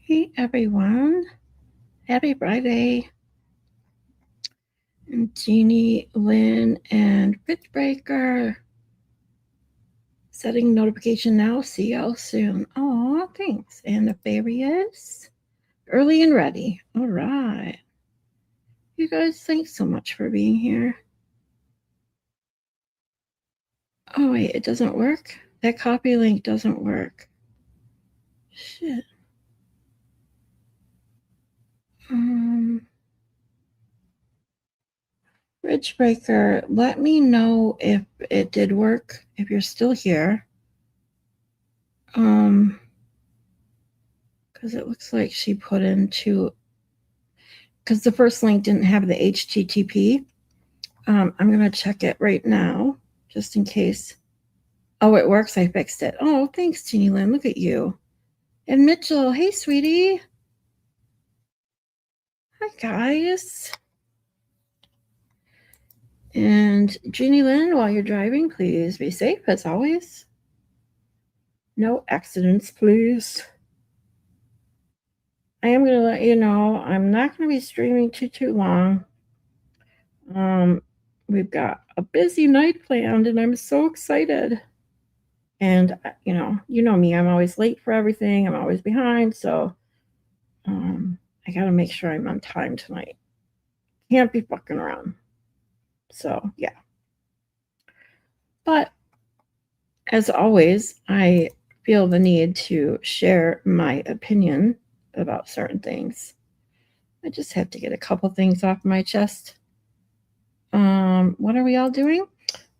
Hey everyone, happy Friday. And Jeannie, Lynn, and Pitchbreaker. Setting notification now. See y'all soon. Oh, thanks. And the fairy is early and ready. All right. You guys, thanks so much for being here. Oh, wait, it doesn't work? That copy link doesn't work. Shit. Bridgebreaker, let me know if it did work, if you're still here. Because it looks like she put into, because the first link didn't have the HTTP. I'm going to check it right now, just in case. Oh, it works. I fixed it. Oh, thanks, Jeannie Lynn. Look at you. And Mitchell, hey, sweetie. Hi, guys. And Jeannie Lynn, while you're driving, please be safe as always. No accidents, please. I am going to let you know I'm not going to be streaming too long. We've got a busy night planned, and I'm so excited. And you know me, I'm always late for everything. I'm always behind, so I got to make sure I'm on time tonight. Can't be fucking around. So yeah. But as always, I feel the need to share my opinion about certain things. I just have to get a couple things off my chest. What are we all doing?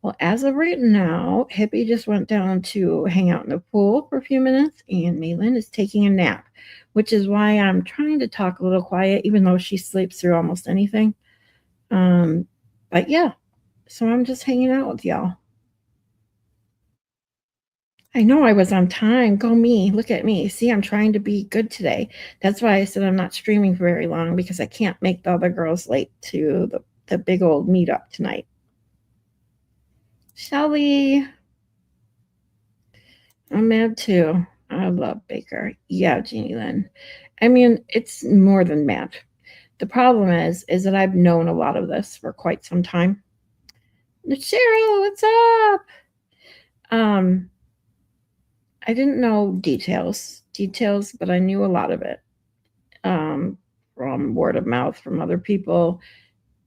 Well, as of right now, Hippie just went down to hang out in the pool for a few minutes, and Malin is taking a nap, which is why I'm trying to talk a little quiet, even though she sleeps through almost anything. But yeah, so I'm just hanging out with y'all. I know I was on time. Go me. Look at me. See, I'm trying to be good today. That's why I said I'm not streaming for very long, because I can't make the other girls late to the big old meetup tonight. Shelly. I'm mad too. I love Baker. Yeah, Jeannie Lynn. I mean, it's more than mad. The problem is that I've known a lot of this for quite some time. Cheryl, what's up? I didn't know details, but I knew a lot of it from word of mouth from other people.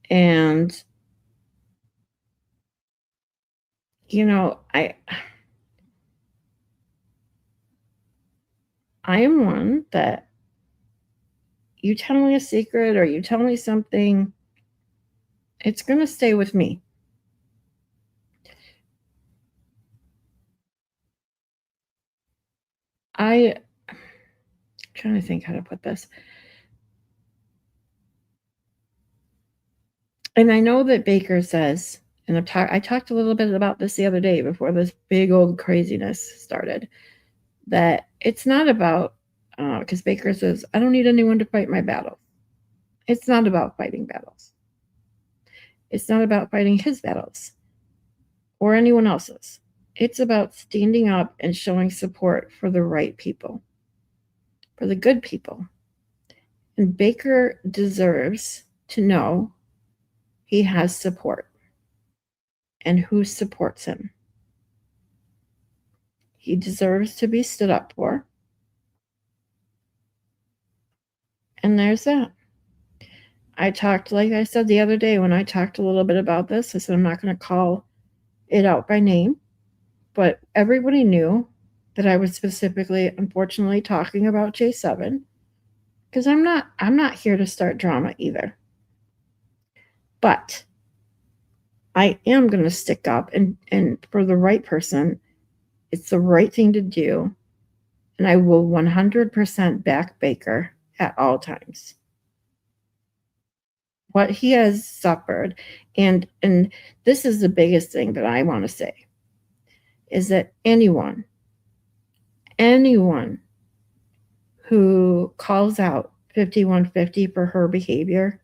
And, I am one that you tell me a secret or you tell me something, it's going to stay with me. I'm trying to think how to put this. And I know that Baker says, and I talked a little bit about this the other day before this big old craziness started, that it's not about, because Baker says, I don't need anyone to fight my battles. It's not about fighting battles. It's not about fighting his battles or anyone else's. It's about standing up and showing support for the right people, for the good people. And Baker deserves to know he has support and who supports him. He deserves to be stood up for. And there's that. I talked, like I said the other day when I talked a little bit about this, I said I'm not going to call it out by name, but everybody knew that I was specifically, unfortunately, talking about J7, because I'm not here to start drama either. But I am going to stick up, and for the right person, it's the right thing to do, and I will 100% back Baker at all times. What he has suffered, and this is the biggest thing that I want to say, is that anyone who calls out 5150 for her behavior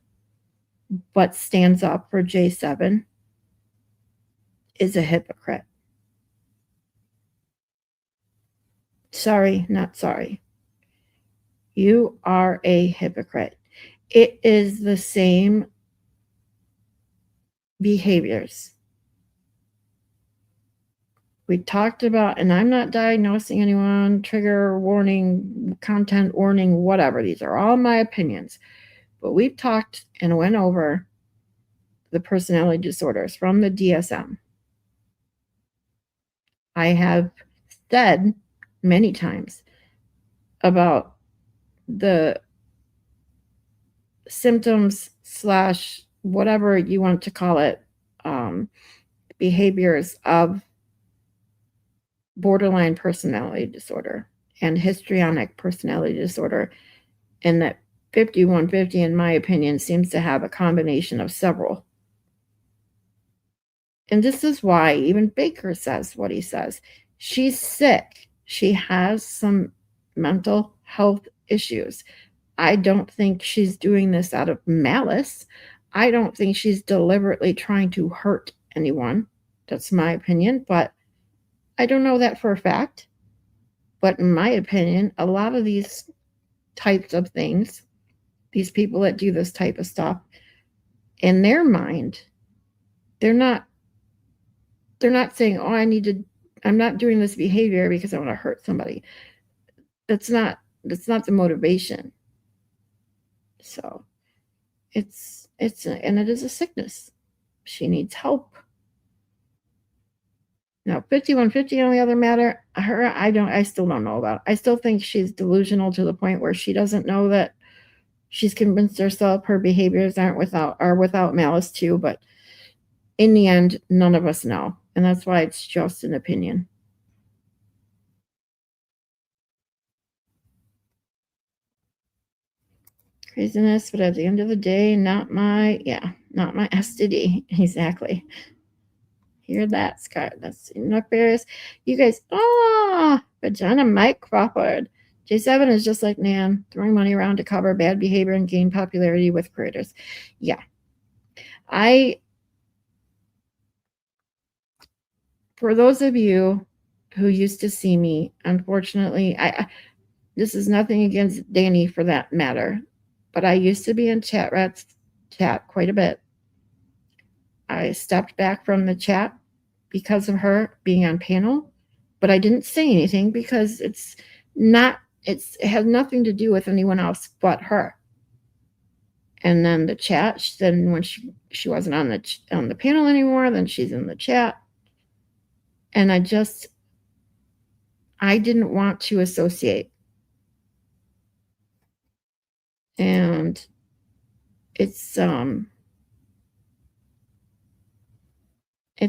but stands up for J7 is a hypocrite. Sorry, not sorry. You are a hypocrite. It is the same behaviors. We talked about, and I'm not diagnosing anyone, trigger warning, content warning, whatever. These are all my opinions. But we've talked and went over the personality disorders from the DSM. I have said many times about the symptoms slash whatever you want to call it, behaviors of borderline personality disorder and histrionic personality disorder, and that 5150, in my opinion, seems to have a combination of several. And this is why even Baker says what he says. She's sick. She has some mental health issues. I don't think she's doing this out of malice. I don't think she's deliberately trying to hurt anyone. That's my opinion, but I don't know that for a fact. But in my opinion, a lot of these types of things, these people that do this type of stuff, in their mind, they're not saying, oh, I'm not doing this behavior because I want to hurt somebody. That's not the motivation. So and it is a sickness. She needs help. Now, 5150 on the other matter, I still don't know about. I still think she's delusional to the point where she doesn't know that she's convinced herself her behaviors are without malice too, but in the end, none of us know. And that's why it's just an opinion. Craziness, but at the end of the day, not my STD. Exactly. Hear that, Scott? That's nefarious. You guys, vagina Mike Crawford. J7 is just like Nan, throwing money around to cover bad behavior and gain popularity with creators. Yeah. For those of you who used to see me, unfortunately, this is nothing against Danny for that matter, but I used to be in chat quite a bit. I stepped back from the chat because of her being on panel, but I didn't say anything because it has nothing to do with anyone else but her. And then the chat, then when she wasn't on the panel anymore, then she's in the chat. And I didn't want to associate. And it's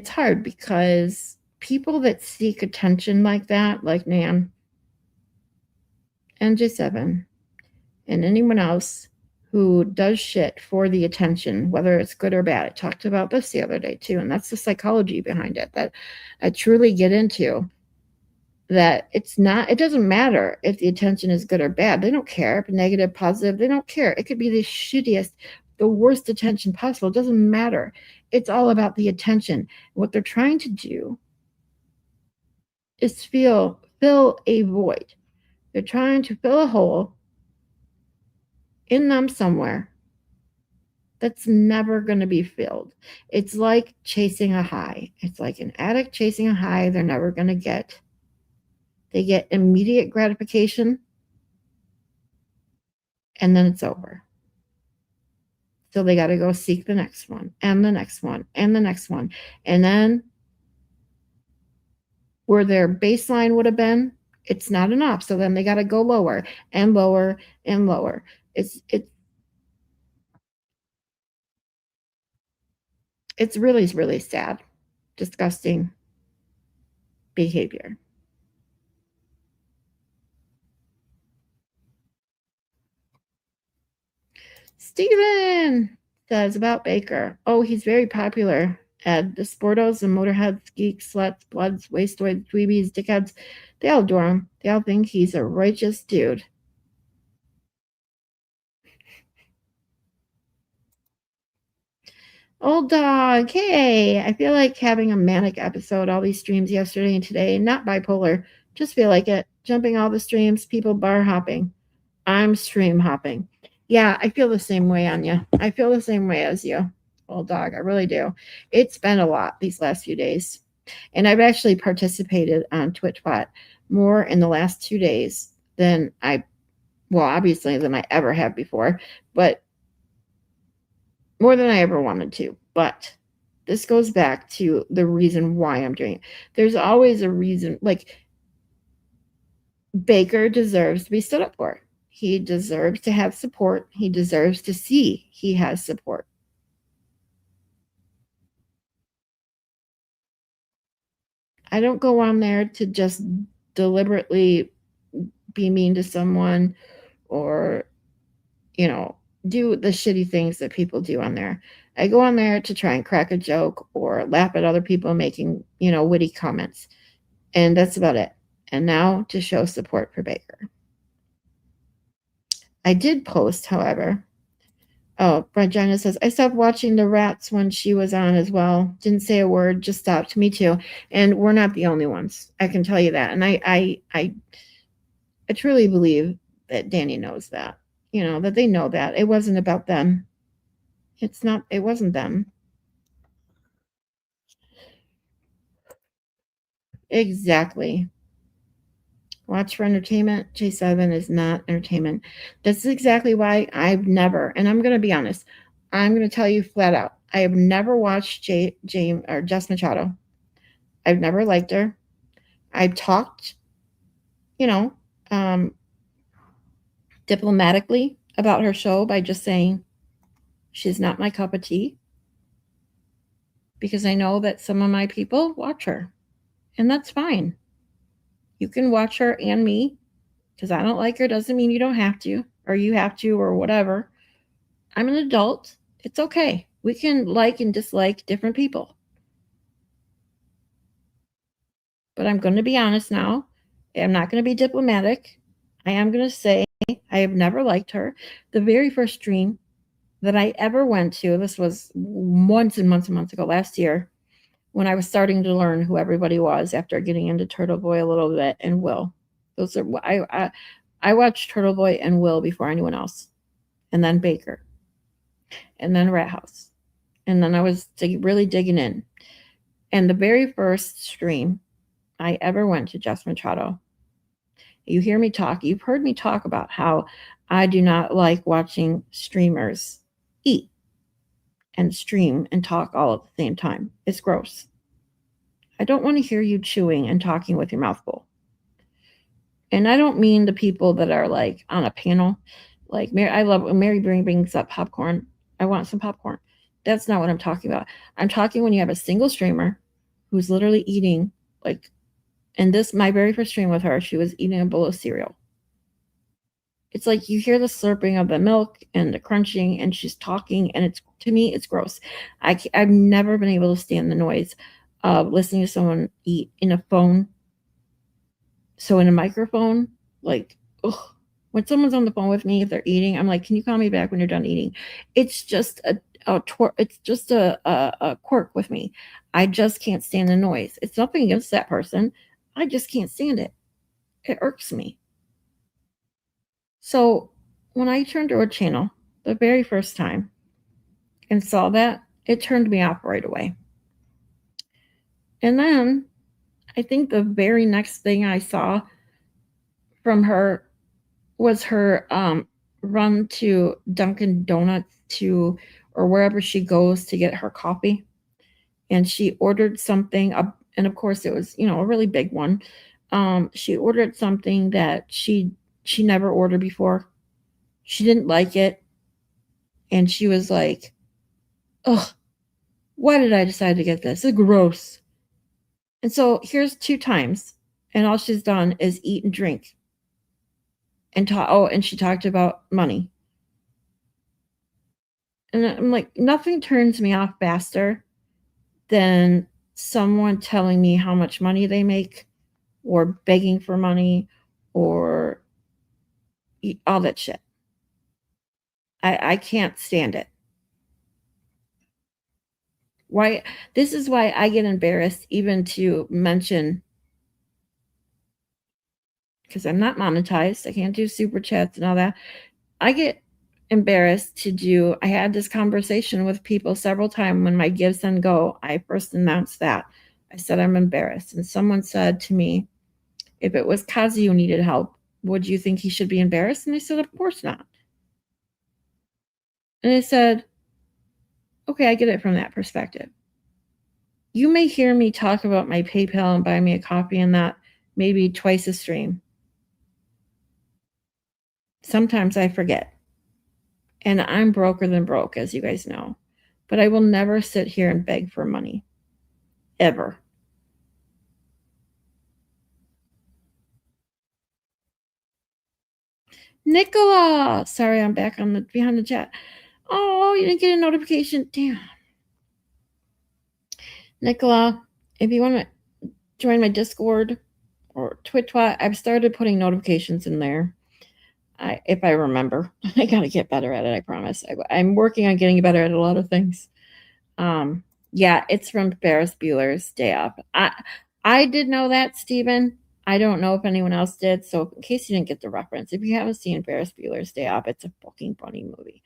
hard because people that seek attention like that, like Nan and J7 and anyone else who does shit for the attention, whether it's good or bad. I talked about this the other day too, and that's the psychology behind it that I truly get into. That it doesn't matter if the attention is good or bad. They don't care. If negative, positive, they don't care. It could be the shittiest, the worst attention possible. It doesn't matter. It's all about the attention. What they're trying to do is fill a void. They're trying to fill a hole in them somewhere that's never going to be filled. It's like chasing a high. It's like an addict chasing a high they're never going to get. They get immediate gratification, and then it's over. So they got to go seek the next one, and the next one, and the next one. And then where their baseline would have been, it's not enough. So then they got to go lower and lower and lower. It's really, really sad, disgusting behavior. Steven says about Baker. Oh, he's very popular. Ed, the sportos, the motorheads, geeks, sluts, bloods, wastoids, dweebies, dickheads, they all adore him. They all think he's a righteous dude. Old dog, hey, I feel like having a manic episode, all these streams yesterday and today, not bipolar, just feel like it. Jumping all the streams, people bar hopping. I'm stream hopping. Yeah, I feel the same way on you. I feel the same way as you, old dog. I really do. It's been a lot these last few days. And I've actually participated on TwitchBot more in the last 2 days than well, obviously than I ever have before, but more than I ever wanted to. But this goes back to the reason why I'm doing it. There's always a reason. Like, Baker deserves to be stood up for. He deserves to have support. He deserves to see he has support. I don't go on there to just deliberately be mean to someone or, you know, do the shitty things that people do on there. I go on there to try and crack a joke or laugh at other people making, witty comments. And that's about it. And now to show support for Baker. I did post, however. Oh, Regina says, I stopped watching the Rats when she was on as well. Didn't say a word, just stopped. Me too. And we're not the only ones. I can tell you that. And I truly believe that Danny knows that. That they know that. It wasn't about them. It wasn't them. Exactly. Watch for entertainment. J7 is not entertainment. That's exactly why I've never, and I'm going to be honest, I'm going to tell you flat out, I have never watched James or Jess Machado. I've never liked her. I've talked, you know, um, diplomatically about her show by just saying she's not my cup of tea because I know that some of my people watch her, and that's fine. You can watch her and me because I don't like her doesn't mean you don't have to or you have to or whatever. I'm an adult. It's okay. We can like and dislike different people. But I'm going to be honest now. I'm not going to be diplomatic. I am going to say I have never liked her. The very first stream that I ever went to, this was months and months and months ago, last year, when I was starting to learn who everybody was after getting into Turtle Boy a little bit and Will. Those are I watched Turtle Boy and Will before anyone else, and then Baker, and then Rat House, and then I was really digging in. And the very first stream I ever went to Jess Machado, you've heard me talk about how I do not like watching streamers eat and stream and talk all at the same time. It's gross. I don't want to hear you chewing and talking with your mouth full. And I don't mean the people that are like on a panel. Like Mary, I love when Mary brings up popcorn. I want some popcorn. That's not what I'm talking about. I'm talking when you have a single streamer who's literally eating like, and this my very first stream with her, she was eating a bowl of cereal. It's like you hear the slurping of the milk and the crunching, and she's talking, and it's to me it's gross. I've never been able to stand the noise of listening to someone eat in a phone. So in a microphone, like, ugh. When someone's on the phone with me, if they're eating, I'm like, can you call me back when you're done eating? It's just it's just a quirk with me. I just can't stand the noise. It's nothing against that person. I just can't stand it. It irks me. So when I turned to a channel the very first time and saw that, it turned me off right away. And then I think the very next thing I saw from her was her run to Dunkin' Donuts or wherever she goes to get her coffee. And she ordered something up, and of course it was, a really big one. She ordered something that she never ordered before. She didn't like it. And she was like, ugh, why did I decide to get this? It's gross. And so here's 2 times, and all she's done is eat and drink and talk. Oh, and she talked about money. And I'm like, nothing turns me off faster than someone telling me how much money they make or begging for money or all that shit. I can't stand it. Why? This is why I get embarrassed even to mention because I'm not monetized. I can't do super chats and all that. I get embarrassed to do. I had this conversation with people several times when my Give Send Go. I first announced that. I said I'm embarrassed, and someone said to me, "If it was Kazi who needed help, would you think he should be embarrassed?" And I said, "Of course not." And I said, "Okay, I get it from that perspective. You may hear me talk about my PayPal and buy me a coffee and that maybe twice a stream. Sometimes I forget. And I'm broker than broke, as you guys know. But I will never sit here and beg for money. Ever." Nicola! Sorry, I'm back on the behind the chat. Oh, you didn't get a notification. Damn. Nicola, if you want to join my Discord or Twitch, I've started putting notifications in there. If I remember. I gotta get better at it, I promise. I'm working on getting better at a lot of things. Yeah, it's from Ferris Bueller's Day Off. I did know that, Steven. I don't know if anyone else did. So in case you didn't get the reference, if you haven't seen Ferris Bueller's Day Off, it's a fucking funny movie.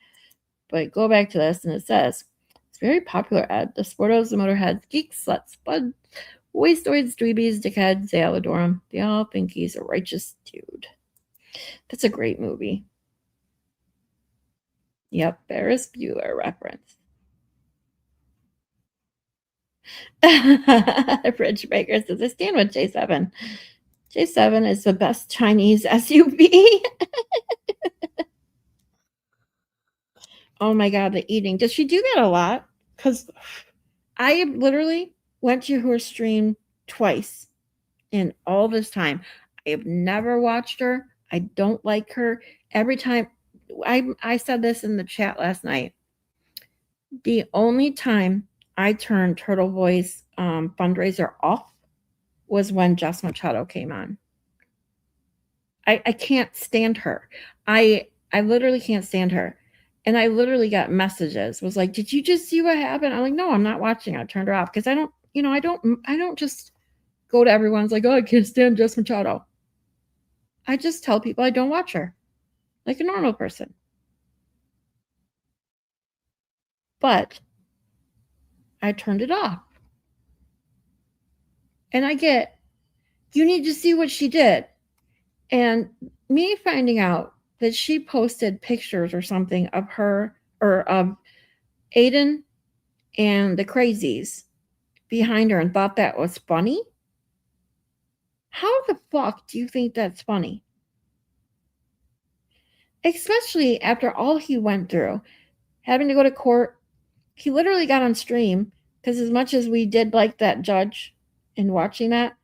But go back to this, and it says it's very popular at the Sportos, the Motorheads, geeks, sluts, buds, wastoids, dweebies, dickheads. They all adore him. They all think he's a righteous dude. That's a great movie. Yep, Ferris Bueller reference. Bridge Baker says, I stand with J7. J7 is the best Chinese SUV. Oh my God, the eating. Does she do that a lot? Because I literally went to her stream twice in all this time. I have never watched her. I don't like her. Every time, I said this in the chat last night. The only time I turned Turtle Boy's fundraiser off was when Jess Machado came on. I can't stand her. I literally can't stand her. And I literally got messages. Was like, did you just see what happened? I'm like, no, I'm not watching. I turned her off because I don't just go to everyone's like, oh, I can't stand Jess Machado. I just tell people I don't watch her like a normal person. But I turned it off. And I get, you need to see what she did. And me finding out that she posted pictures or something of her or of Aiden and the crazies behind her and thought that was funny. How the fuck do you think that's funny? Especially after all he went through, having to go to court. He literally got on stream because as much as we did like that judge and watching that,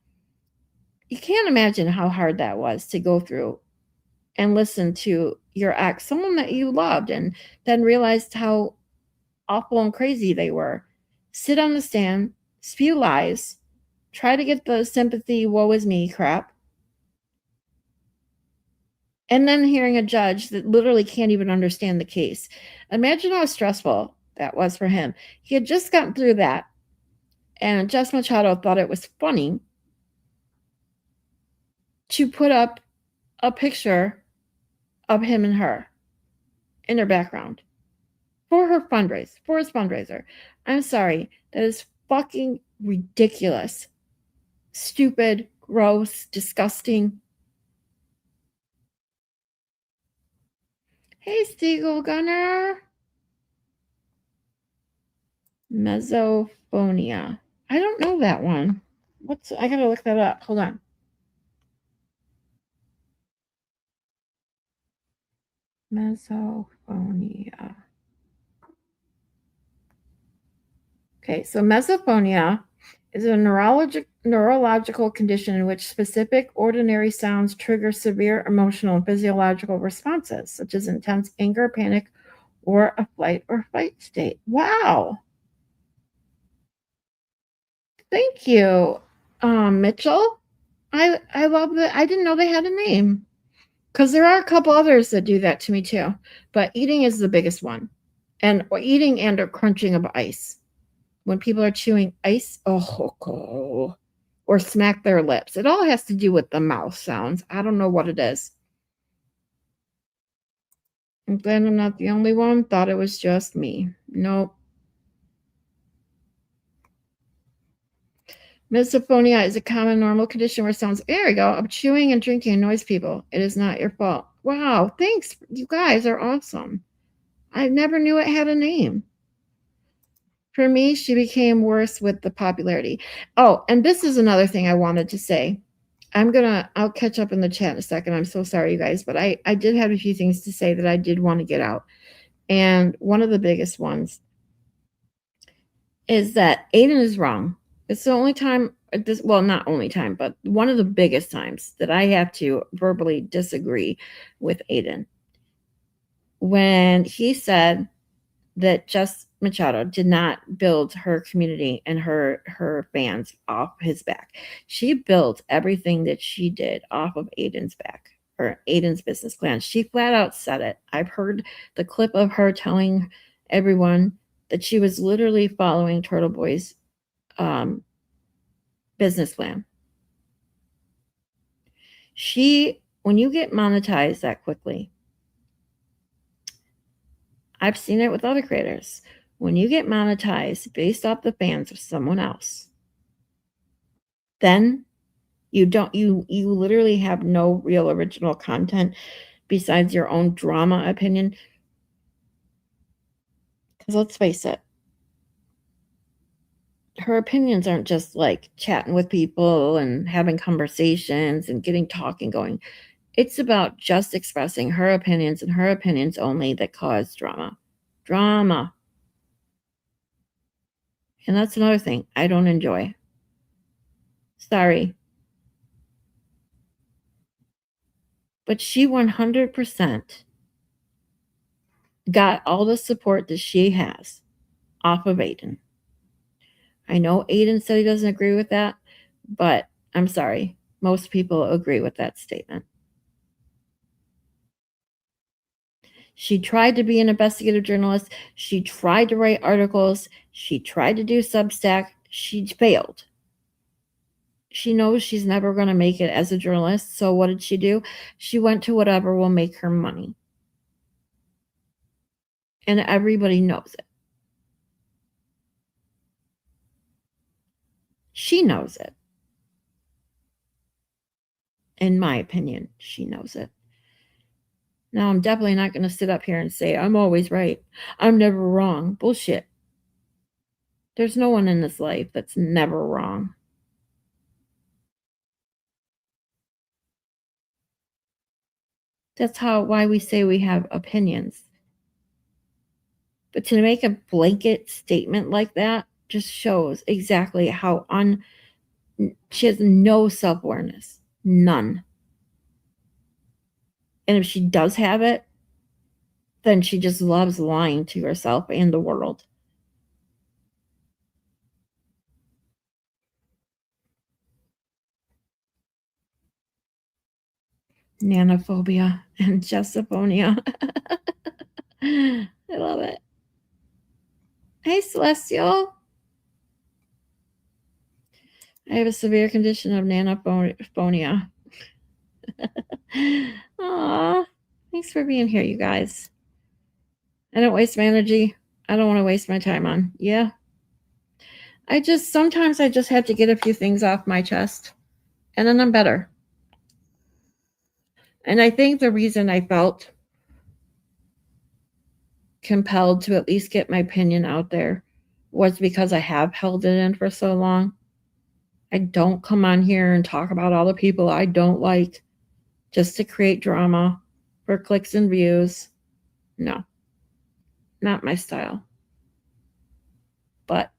you can't imagine how hard that was to go through and listen to your ex, someone that you loved, and then realized how awful and crazy they were. Sit on the stand, spew lies, try to get the sympathy, woe is me crap. And then hearing a judge that literally can't even understand the case. Imagine how stressful that was for him. He had just gotten through that, and Jess Machado thought it was funny to put up a picture of him and her in their background for his fundraiser. I'm sorry, that is fucking ridiculous, stupid, gross, disgusting. Hey, Seagull Gunner. Mesophonia. I don't know that one. I gotta look that up. Hold on. Mesophonia. Okay, so mesophonia is a neurological condition in which specific ordinary sounds trigger severe emotional and physiological responses, such as intense anger, panic, or a flight or fight state. Wow. Thank you, Mitchell. I love that. I didn't know they had a name because there are a couple others that do that to me too. But eating is the biggest one, or eating and or crunching of ice. When people are chewing ice, oh, or smack their lips. It all has to do with the mouth sounds. I don't know what it is. I'm glad I'm not the only one. Thought it was just me. Nope. Misophonia is a common normal condition where sounds, there we go, of chewing and drinking annoys people. It is not your fault. Wow, thanks. You guys are awesome. I never knew it had a name. For me, she became worse with the popularity. Oh, and this is another thing I wanted to say. I'll catch up in the chat in a second. I'm so sorry, you guys, but I did have a few things to say that I did want to get out. And one of the biggest ones is that Aiden is wrong. It's the only time, well, not only time, but one of the biggest times that I have to verbally disagree with Aiden. When he said that Jess Machado did not build her community and her fans off his back. She built everything that she did off of Aiden's back, or Aiden's business plan. She flat out said it. I've heard the clip of her telling everyone that she was literally following Turtle Boy's business plan. When you get monetized that quickly, I've seen it with other creators. When you get monetized based off the fans of someone else, then you literally have no real original content besides your own drama opinion. Because let's face it, her opinions aren't just like chatting with people and having conversations and getting talking going. It's about just expressing her opinions and her opinions only that cause drama. Drama. And that's another thing I don't enjoy. Sorry. But she 100% got all the support that she has off of Aiden. I know Aiden said he doesn't agree with that, but I'm sorry. Most people agree with that statement. She tried to be an investigative journalist. She tried to write articles. She tried to do Substack. She failed. She knows she's never going to make it as a journalist. So what did she do? She went to whatever will make her money. And everybody knows it. She knows it. In my opinion, she knows it. Now, I'm definitely not going to sit up here and say, I'm always right. I'm never wrong. Bullshit. There's no one in this life that's never wrong. That's why we say we have opinions. But to make a blanket statement like that just shows exactly how she has no self-awareness. None. And if she does have it, then she just loves lying to herself and the world. Nanophobia and Jessophonia. I love it. Hey, Celestial. I have a severe condition of nanophonia. Aw, thanks for being here, you guys. I don't waste my energy. I don't want to waste my time on. Yeah. Sometimes I just have to get a few things off my chest, and then I'm better. And I think the reason I felt compelled to at least get my opinion out there was because I have held it in for so long. I don't come on here and talk about all the people I don't like just to create drama for clicks and views. No, not my style. But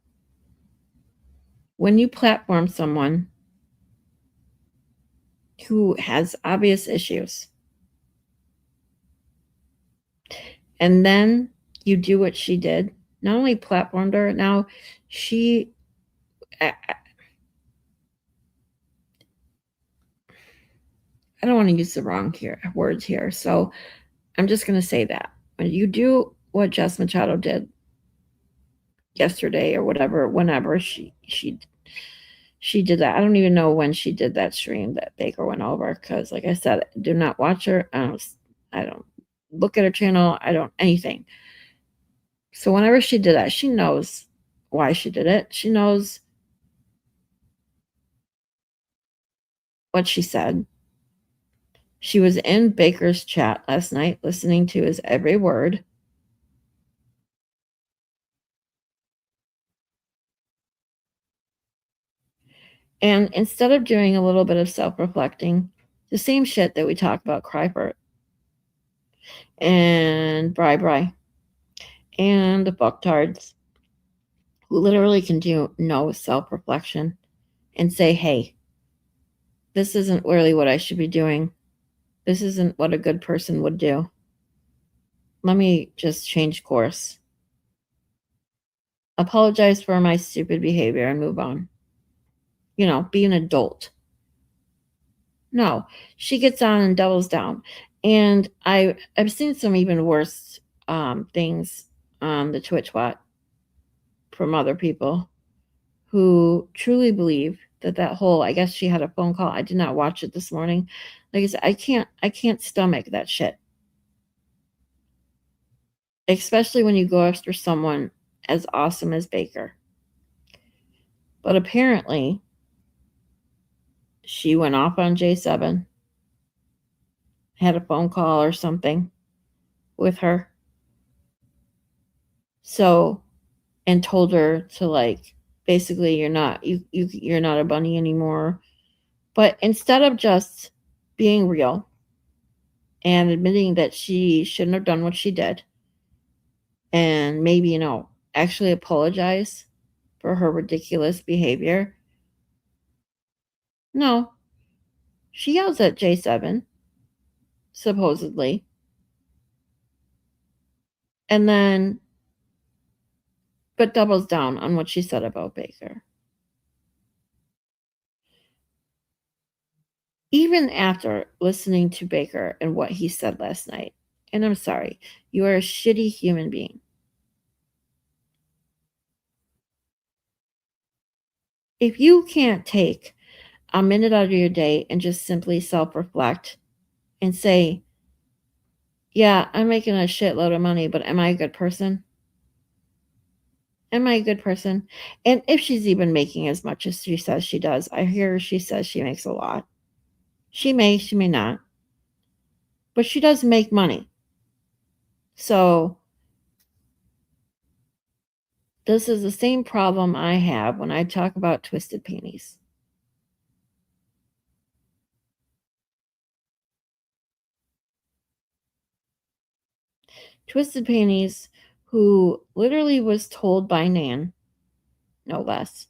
when you platform someone who has obvious issues, and then you do what she did, not only platformed her, now I don't want to use the wrong words here, so I'm just going to say that. When you do what Jess Machado did yesterday or whatever, whenever she She did that. I don't even know when she did that stream that Baker went over because, like I said, I do not watch her. I don't look at her channel. I don't anything. So whenever she did that, she knows why she did it. She knows what she said. She was in Baker's chat last night listening to his every word. And instead of doing a little bit of self-reflecting, the same shit that we talk about Crypert and Bri and the fucktards who literally can do no self-reflection and say, hey, this isn't really what I should be doing. This isn't what a good person would do. Let me just change course. Apologize for my stupid behavior and move on. Be an adult. No, she gets on and doubles down. And I've seen some even worse things on the Twitch bot from other people who truly believe that whole, I guess she had a phone call. I did not watch it this morning. Like I said, I can't stomach that shit. Especially when you go after someone as awesome as Baker. But apparently she went off on J7, had a phone call or something with her. So, and told her to, like, basically you're not a bunny anymore. But instead of just being real and admitting that she shouldn't have done what she did and maybe, actually apologize for her ridiculous behavior, no, she yells at J7, supposedly, and then but doubles down on what she said about Baker. Even after listening to Baker and what he said last night, and I'm sorry, you are a shitty human being. If you can't take a minute out of your day and just simply self-reflect and say, yeah, I'm making a shitload of money, but am I a good person? Am I a good person? And if she's even making as much as she says she does, I hear she says she makes a lot. She may not. But she does make money. So this is the same problem I have when I talk about twisted panties. Twisted panties who literally was told by Nan, no less,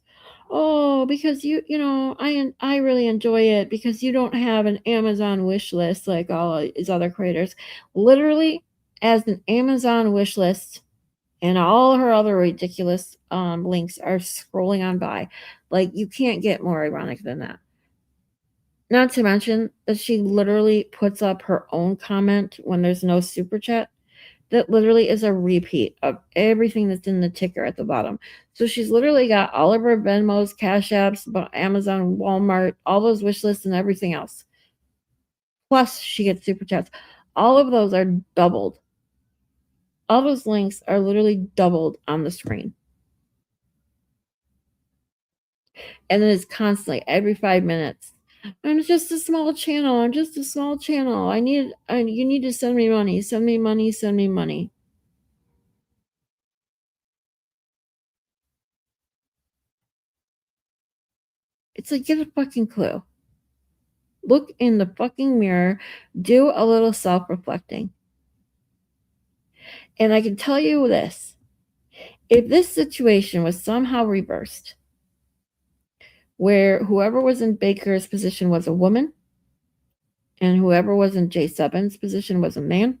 oh, because I really enjoy it because you don't have an Amazon wish list like all these other creators. Literally, as an Amazon wish list, and all her other ridiculous links are scrolling on by. Like, you can't get more ironic than that. Not to mention that she literally puts up her own comment when there's no super chat. That literally is a repeat of everything that's in the ticker at the bottom. So she's literally got all of her Venmos, Cash Apps, Amazon, Walmart, all those wish lists and everything else. Plus, she gets super chats. All of those are doubled. All those links are literally doubled on the screen. And then it's constantly every 5 minutes. I'm just a small channel. I'm just a small channel. You need to send me money. Send me money. Send me money. It's like, get a fucking clue. Look in the fucking mirror. Do a little self-reflecting. And I can tell you this. If this situation was somehow reversed, where whoever was in Baker's position was a woman, and whoever was in J7's position was a man,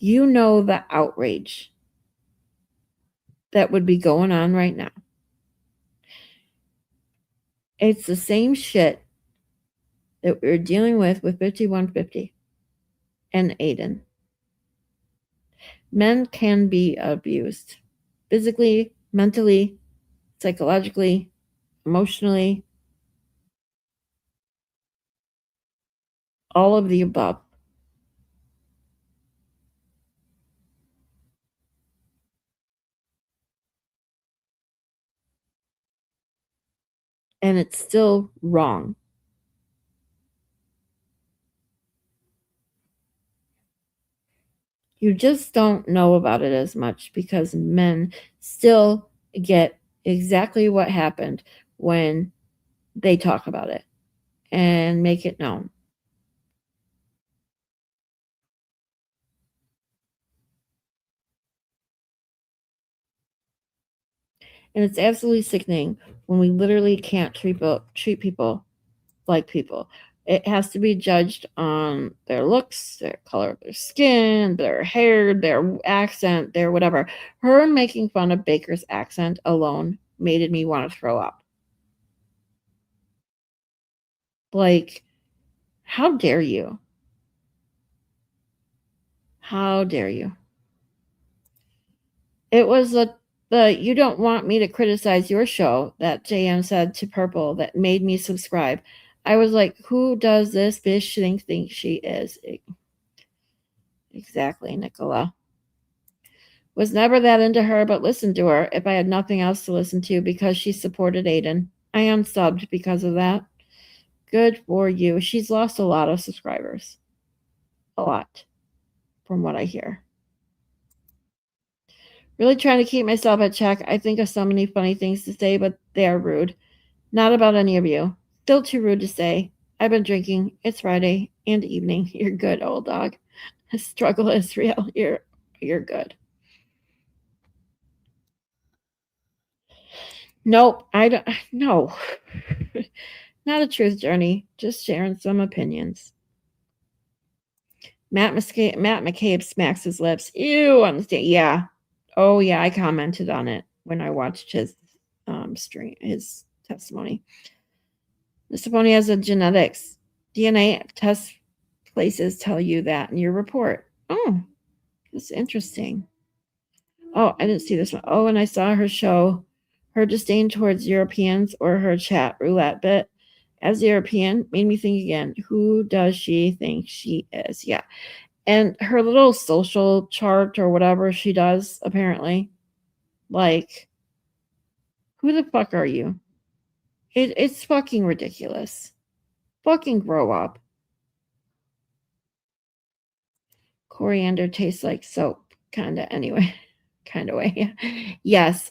you know the outrage that would be going on right now. It's the same shit that we're dealing with 5150 and Aiden. Men can be abused physically, mentally, psychologically, emotionally, all of the above. And it's still wrong. You just don't know about it as much because men still get exactly what happened when they talk about it and make it known. And it's absolutely sickening when we literally can't treat people like people. It has to be judged on their looks, their color of their skin, their hair, their accent, their whatever. Her making fun of Baker's accent alone made me want to throw up. Like, how dare you? How dare you? It was the "You don't want me to criticize your show," that JM said to Purple that made me subscribe. I was like, "Who does this bitch think she is?" Exactly, Nicola. Was never that into her, but listened to her if I had nothing else to listen to because she supported Aiden. I unsubbed because of that. Good for you. She's lost a lot of subscribers. A lot, from what I hear. Really trying to keep myself at check. I think of so many funny things to say, but they are rude. Not about any of you. Still too rude to say. I've been drinking. It's Friday and evening. You're good, old dog. The struggle is real. You're good. Nope. I don't. No. Not a truth journey. Just sharing some opinions. Matt McCabe smacks his lips. Ew. On the stage. Yeah. Oh yeah. I commented on it when I watched his stream, his testimony. Mr. Pony has a genetics DNA test places tell you that in your report. Oh, that's interesting. Oh, I didn't see this one. Oh, and I saw her show her disdain towards Europeans or her chat roulette bit. As a European, made me think again, who does she think she is? Yeah. And her little social chart or whatever she does, apparently, like, who the fuck are you? It's fucking ridiculous. Fucking grow up. Coriander tastes like soap, kinda anyway. Kind of way. Yes.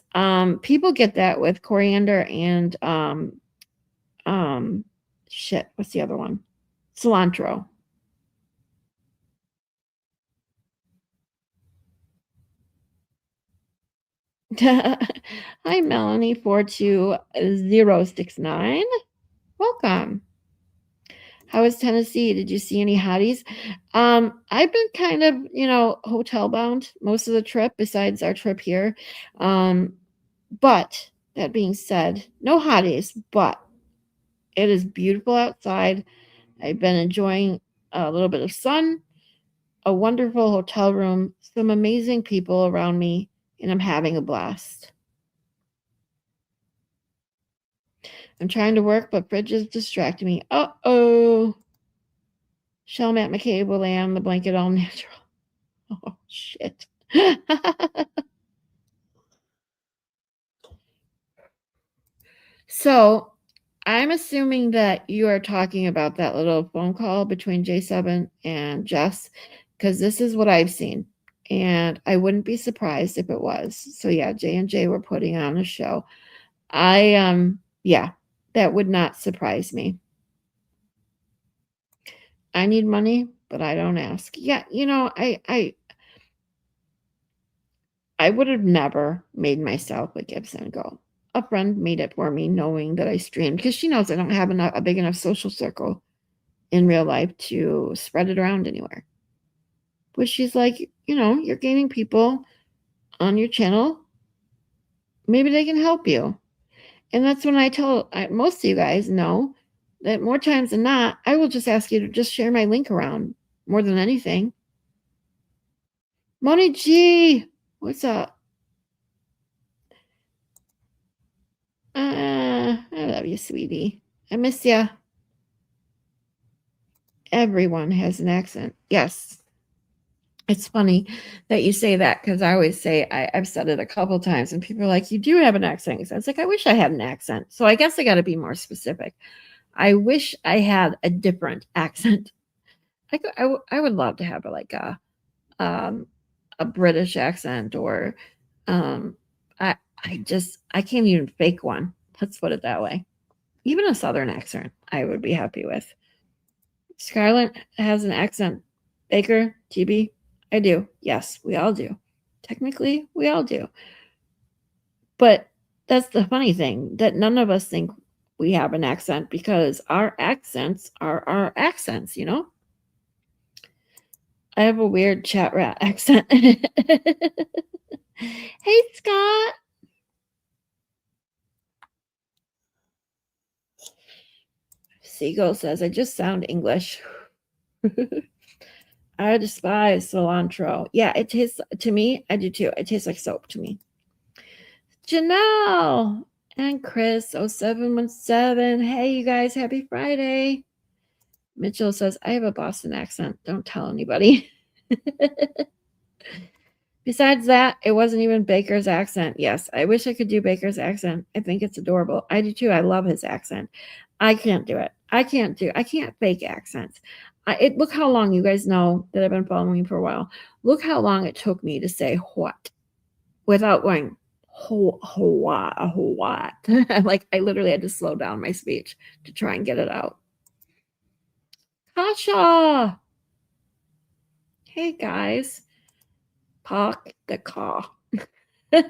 People get that with coriander and um shit, what's the other one? Cilantro. Hi Melanie 42069. Welcome. How was Tennessee? Did you see any hotties? I've been kind of, hotel bound most of the trip besides our trip here. Um, but that being said, no hotties, but it is beautiful outside. I've been enjoying a little bit of sun, a wonderful hotel room, some amazing people around me, and I'm having a blast. I'm trying to work, but Fridge is distracting me. Uh-oh. Shell Matt McCabe will lay on the blanket all natural. Oh, shit. So, I'm assuming that you are talking about that little phone call between J7 and Jess, because this is what I've seen. And I wouldn't be surprised if it was. So yeah, J and J were putting on a show. Yeah, that would not surprise me. I need money, but I don't ask. Yeah, I would have never made myself a Gibson go. A friend made it for me, knowing that I streamed because she knows I don't have a big enough social circle in real life to spread it around anywhere. But she's like, you're gaining people on your channel. Maybe they can help you. And that's when I tell most of you guys know that more times than not, I will just ask you to just share my link around more than anything. Moni G, what's up? I love you, sweetie. I miss ya. Everyone has an accent. Yes. It's funny that you say that because I always say I've said it a couple times, and people are like, "You do have an accent." So it's like, I wish I had an accent. So I guess I got to be more specific. I wish I had a different accent. I would love to have um, a British accent, or um, I can't even fake one. Let's put it that way. Even a Southern accent, I would be happy with. Scarlett has an accent. Baker, TB, I do. Yes, we all do. Technically, we all do. But that's the funny thing, that none of us think we have an accent because our accents are our accents, you know? I have a weird chat rat accent. Hey, Scott. Seagull says, I just sound English. I despise cilantro. Yeah, it tastes, to me, I do too. It tastes like soap to me. Janelle and Chris 0717. Hey, you guys, happy Friday. Mitchell says, I have a Boston accent. Don't tell anybody. Besides that, it wasn't even Baker's accent. Yes, I wish I could do Baker's accent. I think it's adorable. I do too. I love his accent. I can't do it. I can't fake accents. Look how long, you guys know that I've been following me for a while. Look how long it took me to say what without going what. Like, I literally had to slow down my speech to try and get it out. Kasha. Hey guys. Park the car. I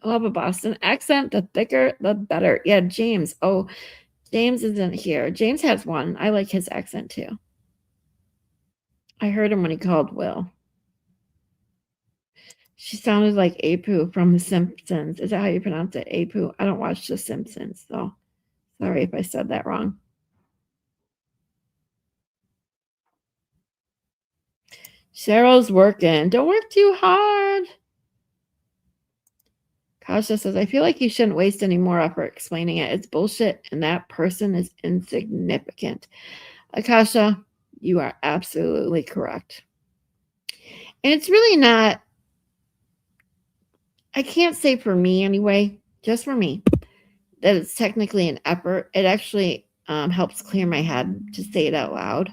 love a Boston accent. The thicker, the better. Yeah, James. Oh, James isn't here. James has one. I like his accent too. I heard him when he called Will. She sounded like Apu from The Simpsons. Is that how you pronounce it? Apu? I don't watch The Simpsons, so sorry if I said that wrong. Cheryl's working. Don't work too hard. Kasha says, I feel like you shouldn't waste any more effort explaining it. It's bullshit, and that person is insignificant. Akasha, you are absolutely correct. And it's really not, I can't say for me anyway, just for me, that it's technically an effort. It actually helps clear my head to say it out loud.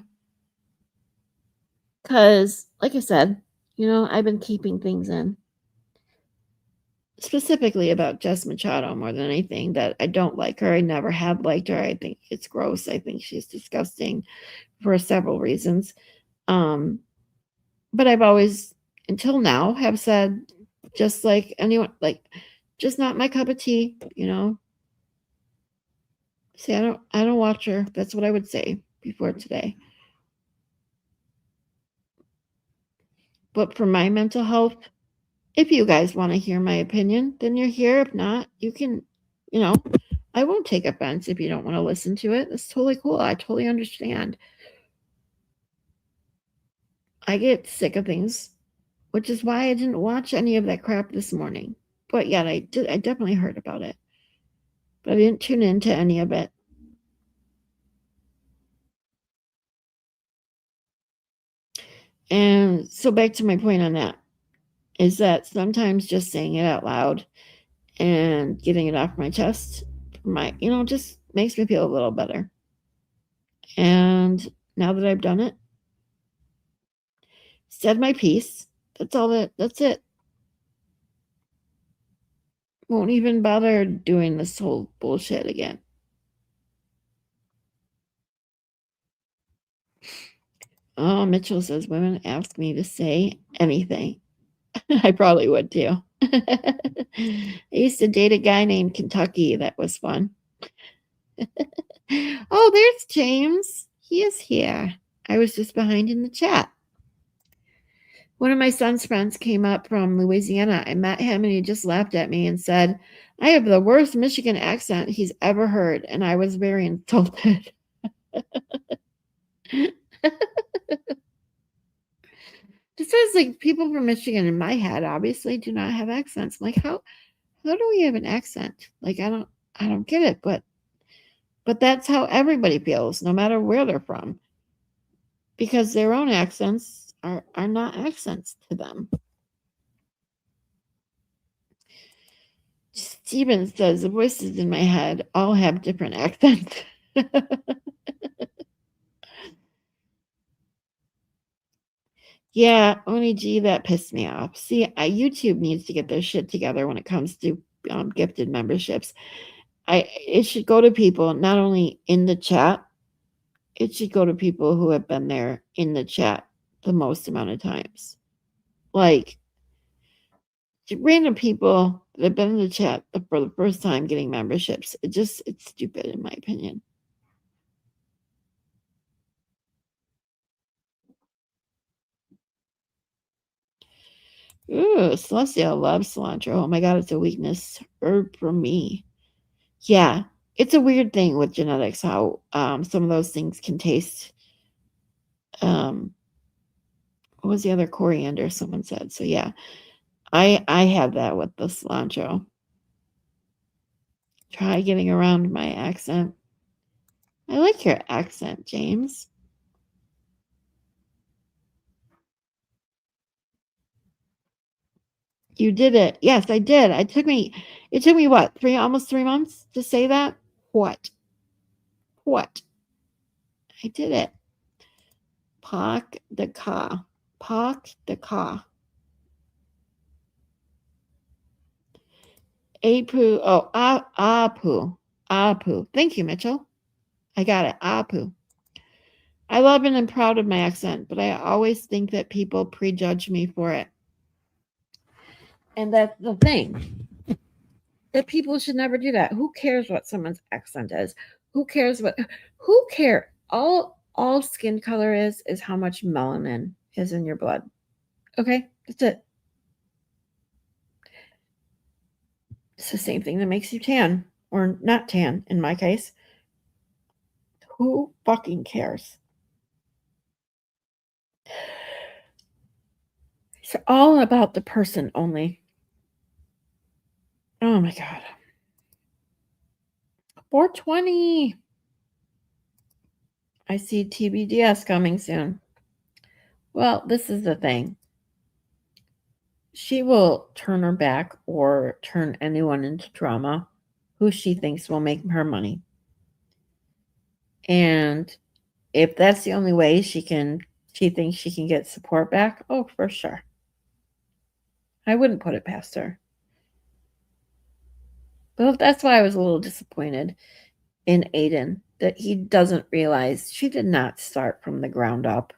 Because, like I said, I've been keeping things in, specifically about Jess Machado more than anything, that I don't like her. I never have liked her. I think it's gross. I think she's disgusting for several reasons. But I've always, until now, have said, just like anyone, like, just not my cup of tea, See, I don't watch her. That's what I would say before today. But for my mental health, if you guys want to hear my opinion, then you're here. If not, you can, you know, I won't take offense if you don't want to listen to it. That's totally cool. I totally understand. I get sick of things, which is why I didn't watch any of that crap this morning. But yet I did. I definitely heard about it, but I didn't tune into any of it. And so back to my point on that is that sometimes just saying it out loud and getting it off my chest, just makes me feel a little better. And now that I've done it, said my piece. That's it. Won't even bother doing this whole bullshit again. Oh, Mitchell says women ask me to say anything. I probably would too. I used to date a guy named Kentucky. That was fun. Oh, there's James. He is here. I was just behind in the chat. One of my son's friends came up from Louisiana. I met him and he just laughed at me and said, I have the worst Michigan accent he's ever heard. And I was very insulted. Just as like people from Michigan in my head obviously do not have accents. I'm like, how do we have an accent? Like I don't get it, but that's how everybody feels, no matter where they're from. Because their own accents are not accents to them. Steven says the voices in my head all have different accents. Yeah, Oni G, that pissed me off. See, YouTube needs to get their shit together when it comes to gifted memberships. It should go to people not only in the chat, it should go to people who have been there in the chat the most amount of times. Like random people that have been in the chat for the first time getting memberships. It's stupid in my opinion. Ooh, Celestia loves cilantro. Oh my god, it's a weakness herb for me. Yeah, it's a weird thing with genetics how some of those things can taste. What was the other coriander? Someone said. So yeah, I had that with the cilantro. Try getting around my accent. I like your accent, James. You did it. Yes, I did. It took me what? Almost 3 months to say that? What? What? I did it. Park the car. Park the car. Apu. Oh, Apu. Apu. Thank you, Mitchell. I got it. Apu. I love and am proud of my accent, but I always think that people prejudge me for it. And that's the thing. That people should never do that. Who cares what someone's accent is? Who cares what who care? All skin color is how much melanin is in your blood. Okay? That's it. It's the same thing that makes you tan or not tan in my case. Who fucking cares? It's all about the person only. Oh my god. 420. I see TBDS coming soon. Well, this is the thing. She will turn her back or turn anyone into drama who she thinks will make her money. And if that's the only way she thinks she can get support back, oh, for sure. I wouldn't put it past her. But that's why I was a little disappointed in Aiden that he doesn't realize she did not start from the ground up.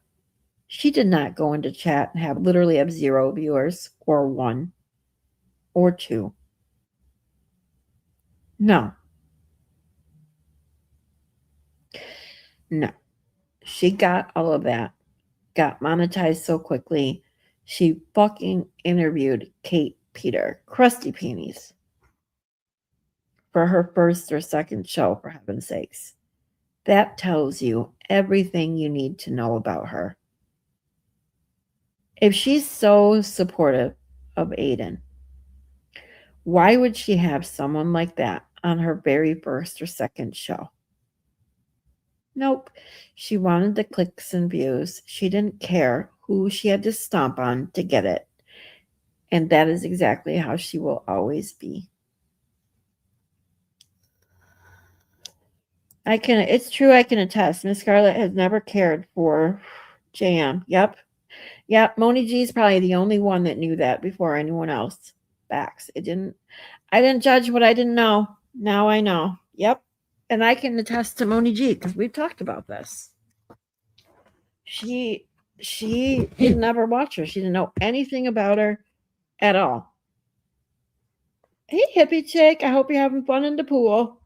She did not go into chat and literally have 0 viewers or 1 or 2. No. No. She got all of that, got monetized so quickly. She fucking interviewed Kate Peter, Krusty Panties, for her first or second show, for heaven's sakes. That tells you everything you need to know about her. If she's so supportive of Aiden, why would she have someone like that on her very first or second show? Nope. She wanted the clicks and views. She didn't care who she had to stomp on to get it. And that is exactly how she will always be. It's true, I can attest. Miss Scarlett has never cared for JM. Yep. Moni G is probably the only one that knew that before anyone else. Facts. I didn't judge what I didn't know. Now I know. Yep. And I can attest to Moni G because we've talked about this. She did never watch her. She didn't know anything about her at all. Hey, hippie chick. I hope you're having fun in the pool.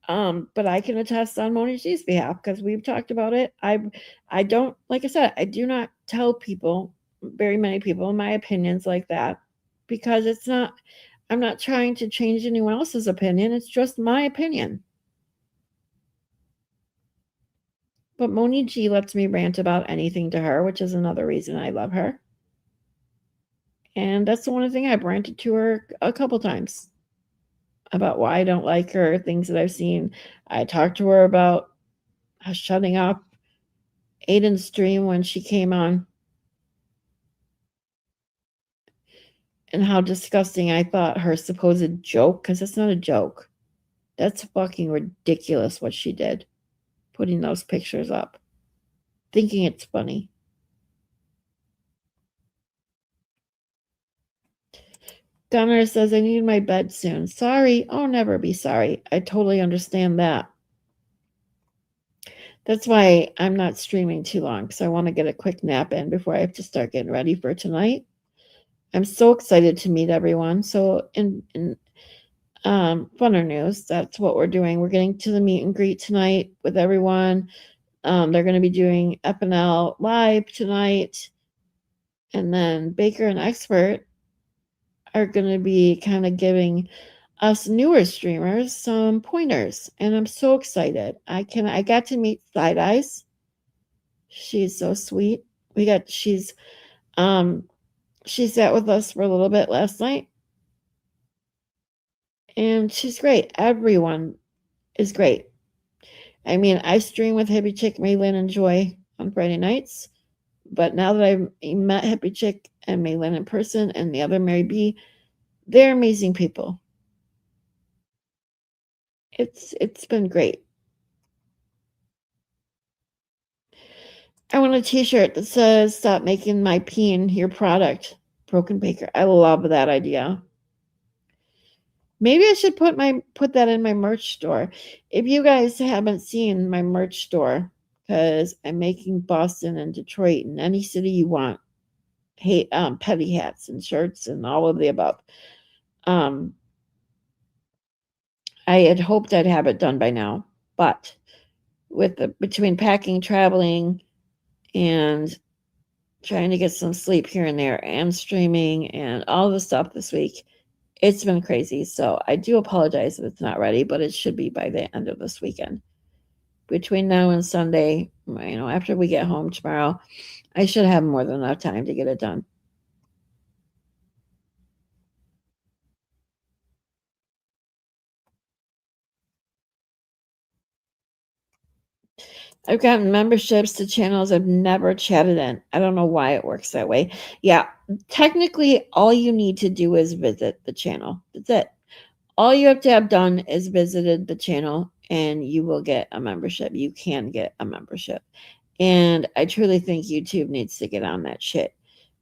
But I can attest on Moni G's behalf because we've talked about it. I don't, like I said, I do not tell people, very many people, my opinions like that because I'm not trying to change anyone else's opinion. It's just my opinion. But Moni G lets me rant about anything to her, which is another reason I love her. And that's the one thing I've ranted to her a couple times about why I don't like her, things that I've seen. I talked to her about shutting up Aiden's stream when she came on and how disgusting I thought her supposed joke, because it's not a joke. That's fucking ridiculous what she did, putting those pictures up, thinking it's funny. Gunnar says, I need my bed soon. Sorry. Oh, never be sorry. I totally understand that. That's why I'm not streaming too long, because I want to get a quick nap in before I have to start getting ready for tonight. I'm so excited to meet everyone. So in funner news, that's what we're doing. We're getting to the meet and greet tonight with everyone. They're going to be doing FNL live tonight. And then Baker and Expert are going to be kind of giving us newer streamers some pointers. And I'm so excited. I got to meet Side Eyes. She's so sweet. She sat with us for a little bit last night. And she's great. Everyone is great. I mean, I stream with Hippie Chick, Maylin, and Joy on Friday nights. But now that I've met Hippie Chick and Maylin in person and the other Mary B, they're amazing people. It's been great. I want a t-shirt that says, stop making my peen your product, Broken Baker. I love that idea. Maybe I should put that in my merch store. If you guys haven't seen my merch store, because I'm making Boston and Detroit and any city you want, petty hats and shirts and all of the above. I had hoped I'd have it done by now, but between packing, traveling, and trying to get some sleep here and there, and streaming, and all the stuff this week, it's been crazy. So I do apologize if it's not ready, but it should be by the end of this weekend. Between now and Sunday, after we get home tomorrow, I should have more than enough time to get it done. I've gotten memberships to channels I've never chatted in. I don't know why it works that way. Yeah, technically, all you need to do is visit the channel. That's it. All you have to have done is visited the channel, and you will get a membership. You can get a membership. And I truly think YouTube needs to get on that shit,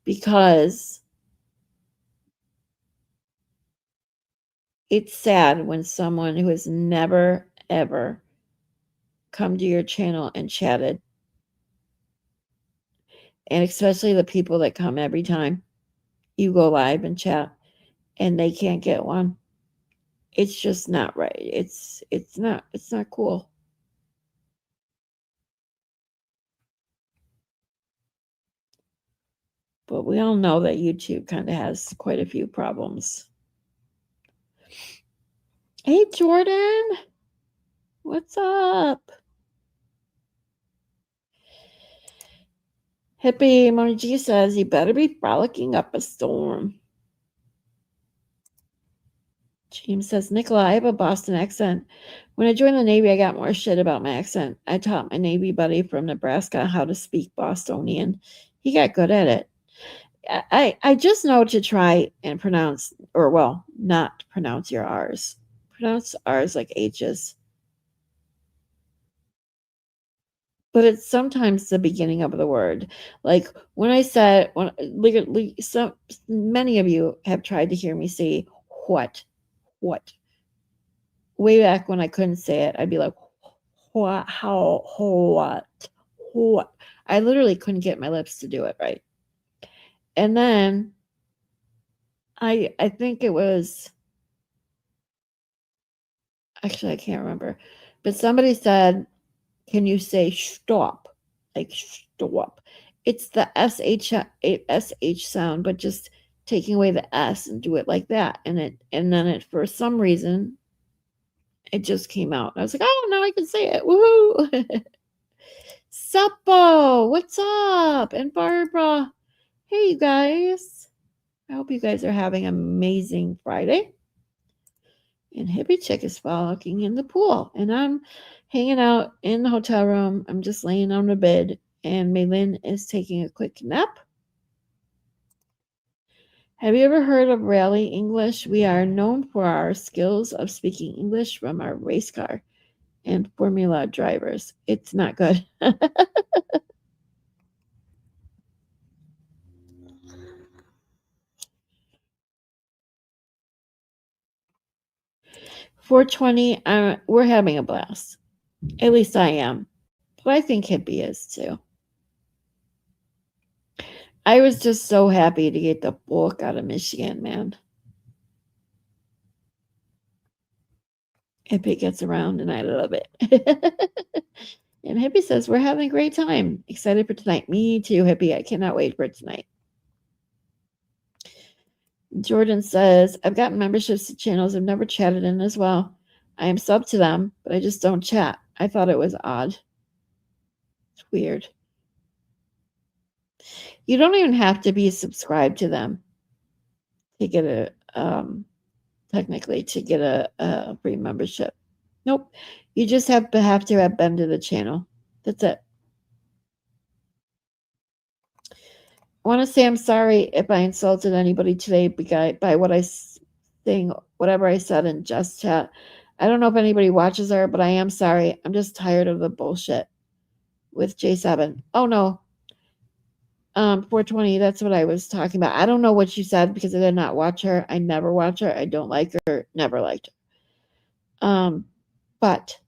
because it's sad when someone who has never, ever come to your channel and chatted, and especially the people that come every time you go live and chat, and they can't get one. It's just not right. It's not cool. But we all know that YouTube kind of has quite a few problems. Hey, Jordan. What's up? Hippie Emoji says, you better be frolicking up a storm. James says, Nicola, I have a Boston accent. When I joined the Navy, I got more shit about my accent. I taught my Navy buddy from Nebraska how to speak Bostonian. He got good at it. I just know to try and pronounce, or well, not pronounce your R's. Pronounce R's like H's. But it's sometimes the beginning of the word. Like when I said, many of you have tried to hear me say what. Way back when I couldn't say it, I'd be like, what, how, what. I literally couldn't get my lips to do it right. And then I think it was, actually, I can't remember, but somebody said, can you say stop? Like stop. It's the SH sound, but just taking away the S and do it like that. And then it, for some reason, it just came out. I was like, oh, now I can say it. Woohoo. Suppo, what's up? And Barbara, hey you guys. I hope you guys are having an amazing Friday. And Hippie Chick is frolicking in the pool. And I'm hanging out in the hotel room. I'm just laying on the bed. And Maylin is taking a quick nap. Have you ever heard of Rally English? We are known for our skills of speaking English from our race car and Formula drivers. It's not good. 420, we're having a blast. At least I am. But I think Hippie is too. I was just so happy to get the book out of Michigan, man. Hippie gets around and I love it. And Hippie says, we're having a great time. Excited for tonight. Me too, Hippie. I cannot wait for tonight. Jordan says, I've gotten memberships to channels I've never chatted in as well. I am sub to them, but I just don't chat. I thought it was odd. It's weird. You don't even have to be subscribed to them to get technically to get a free membership. Nope. You just have to have been to the channel. That's it. I want to say I'm sorry if I insulted anybody today by what I saying, whatever I said in Just Chat. I don't know if anybody watches her, but I am sorry. I'm just tired of the bullshit with J7. Oh no. 420, that's what I was talking about. I don't know what you said because I did not watch her. I never watch her. I don't like her. Never liked her. But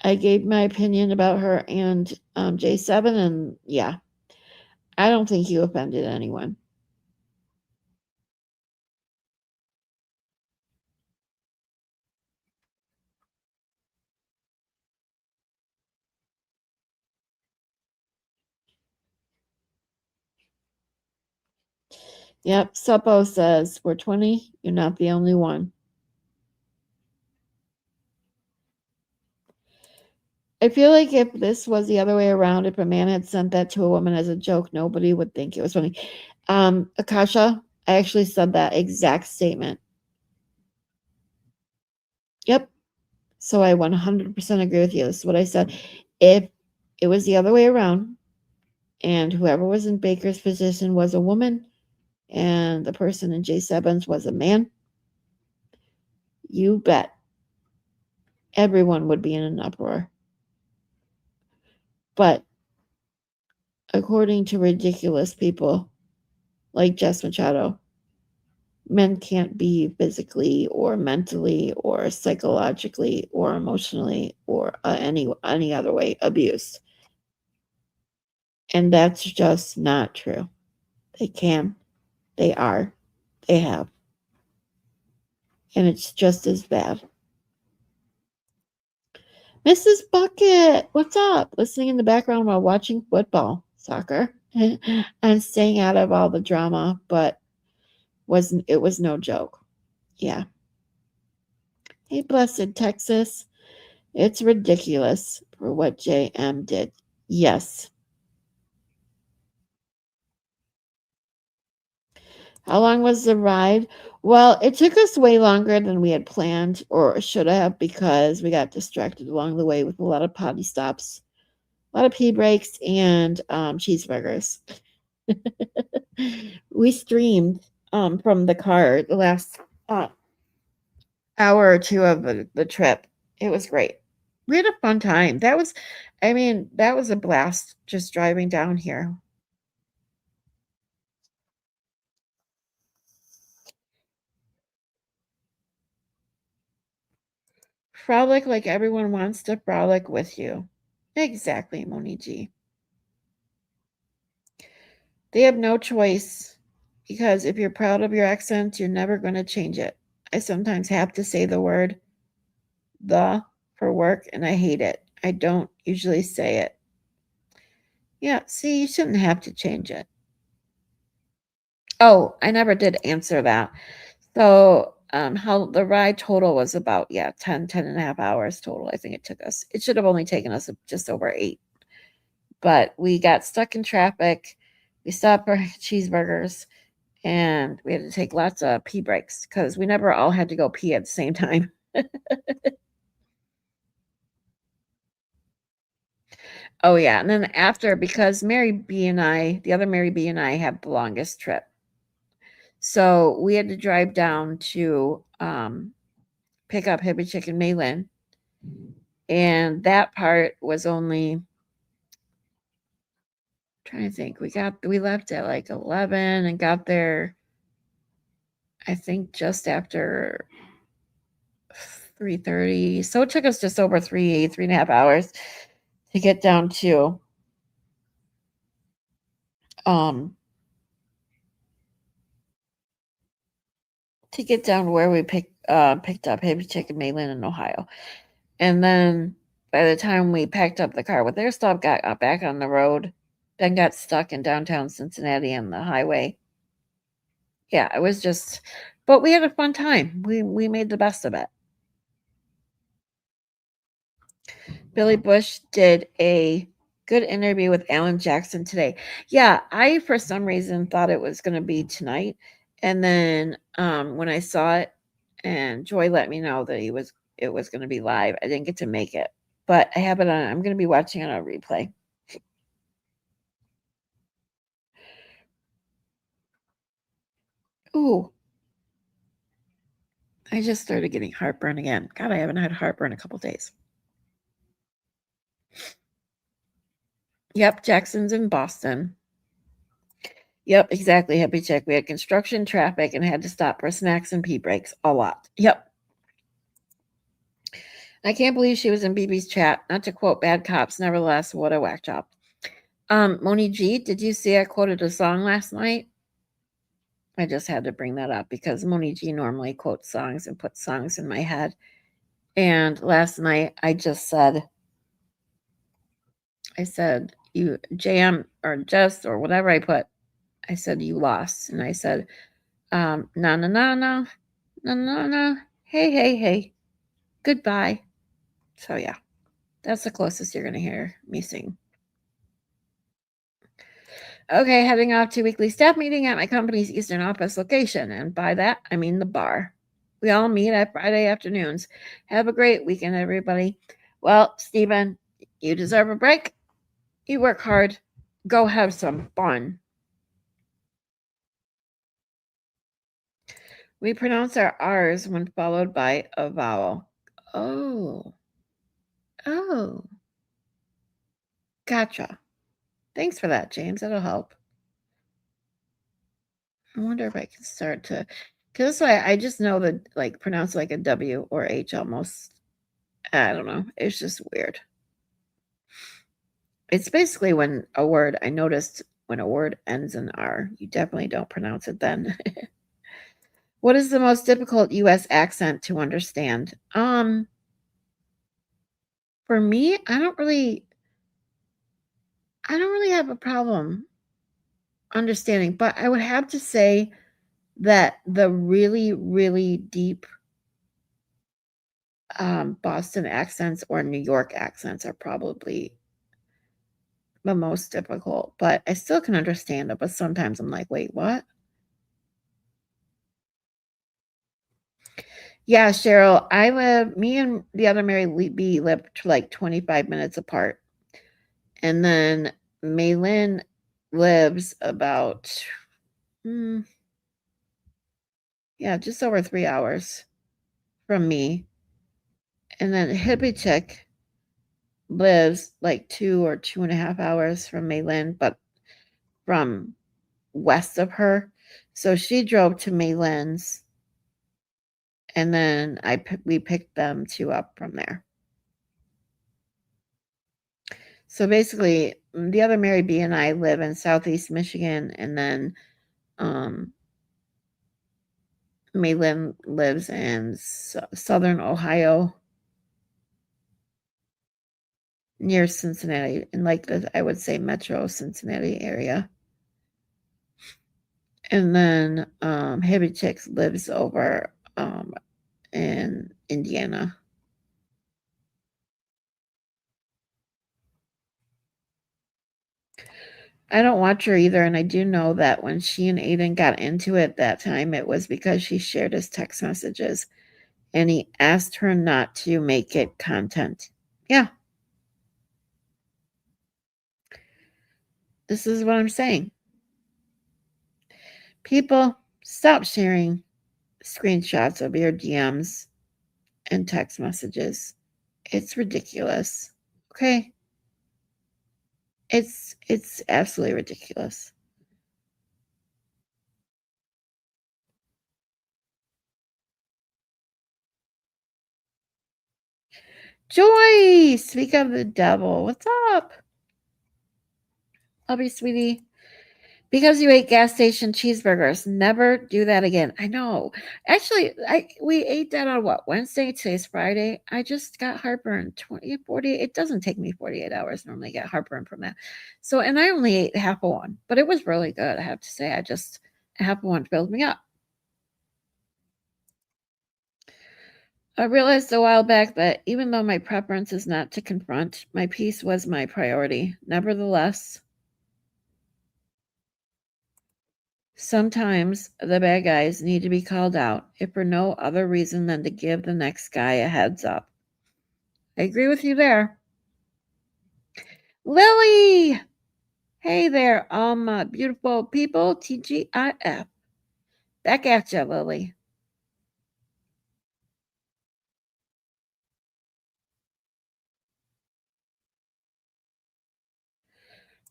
I gave my opinion about her and J7, and yeah, I don't think you offended anyone. Yep, Suppo says, 420, you're not the only one. I feel like if this was the other way around, if a man had sent that to a woman as a joke, nobody would think it was funny. Akasha, I actually said that exact statement. Yep. So I 100% agree with you. This is what I said. If it was the other way around and whoever was in Baker's position was a woman and the person in J7's was a man, you bet everyone would be in an uproar. But according to ridiculous people like Jess Machado, men can't be physically or mentally or psychologically or emotionally or any other way abused. And that's just not true. They can, they are, they have. And it's just as bad. Mrs. Bucket, what's up? Listening in the background while watching football, soccer, and staying out of all the drama, but it was no joke. Yeah. Hey, blessed Texas. It's ridiculous for what JM did. Yes. How long was the ride? Well, it took us way longer than we had planned or should have because we got distracted along the way with a lot of potty stops, a lot of pee breaks, and cheeseburgers. We streamed from the car the last hour or two of the trip. It was great. We had a fun time. That was a blast just driving down here. Frolic like everyone wants to frolic with you. Exactly, Moni G. They have no choice because if you're proud of your accent, you're never going to change it. I sometimes have to say the word the for work and I hate it. I don't usually say it. Yeah, see, you shouldn't have to change it. Oh, I never did answer that. So how the ride total was about, yeah, 10 and a half hours total. I think it took us. It should have only taken us just over 8. But we got stuck in traffic. We stopped for cheeseburgers and we had to take lots of pee breaks because we never all had to go pee at the same time. Oh, yeah. And then after, because Mary B and I, the other Mary B and I have the longest trip. So we had to drive down to pick up Hippie Chicken Maylin. And that part was only, trying to think, we left at like 11 and got there, I think, just after 3:30. So it took us just over 3.5 hours to get down um to get down where we picked up Hippie Chicken Maylin in Ohio. And then by the time we packed up the car with their stuff, got back on the road, then got stuck in downtown Cincinnati on the highway. Yeah, it was just, but we had a fun time. We made the best of it. Billy Bush did a good interview with Alan Jackson today. Yeah, I for some reason thought it was going to be tonight, and then when I saw it, and Joy let me know that it was going to be live. I didn't get to make it, but I have it on. I'm going to be watching it on replay. Ooh, I just started getting heartburn again. God, I haven't had heartburn in a couple days. Yep, Jackson's in Boston. Yep, exactly. Happy check. We had construction traffic and had to stop for snacks and pee breaks a lot. Yep. I can't believe she was in BB's chat. Not to quote bad cops, nevertheless, what a whack job. Moni G, did you see I quoted a song last night? I just had to bring that up because Moni G normally quotes songs and puts songs in my head. And last night I just said, you jam or just or whatever I put. I said, you lost. And I said, na na na na, na na na, hey, hey, hey, goodbye. So yeah, that's the closest you're going to hear me sing. Okay, heading off to weekly staff meeting at my company's Eastern office location. And by that, I mean the bar. We all meet at Friday afternoons. Have a great weekend, everybody. Well, Stephen, you deserve a break. You work hard. Go have some fun. We pronounce our R's when followed by a vowel. Oh. Oh. Gotcha. Thanks for that, James. That'll help. I wonder if I can start to, because I just know that like pronounce like a W or H almost. I don't know. It's just weird. It's basically when I noticed when a word ends in R, you definitely don't pronounce it then. What is the most difficult US accent to understand? For me, I don't really have a problem understanding, but I would have to say that the really, really deep Boston accents or New York accents are probably the most difficult, but I still can understand it. But sometimes I'm like, wait, what? Yeah, Cheryl, me and the other Mary B live like 25 minutes apart. And then Maylin lives about, mm, yeah, just over 3 hours from me. And then Hippie Chick lives like 2 or 2.5 hours from Maylin, but from west of her. So she drove to Maylin's, and then we picked them two up from there. So basically, the other Mary B and I live in Southeast Michigan, and then Maylin lives in Southern Ohio, near Cincinnati, in like I would say Metro Cincinnati area. And then Hippie Chicks lives over in Indiana. I don't watch her either, and I do know that when she and Aiden got into it that time, it was because she shared his text messages, and he asked her not to make it content. Yeah, this is what I'm saying. People, stop sharing screenshots of your DMs and text messages. It's ridiculous. Okay? It's absolutely ridiculous. Joy, speak of the devil. What's up? Love you, sweetie. Because you ate gas station cheeseburgers. Never do that again. I know. Actually, we ate that on what? Wednesday? Today's Friday. I just got heartburn. 40. It doesn't take me 48 hours normally to get heartburn from that. So, and I only ate half of one, but it was really good, I have to say. Half of one filled me up. I realized a while back that even though my preference is not to confront, my peace was my priority. Nevertheless, sometimes the bad guys need to be called out, if for no other reason than to give the next guy a heads up. I agree with you there. Lily! Hey there, beautiful people, TGIF. Back at you, Lily.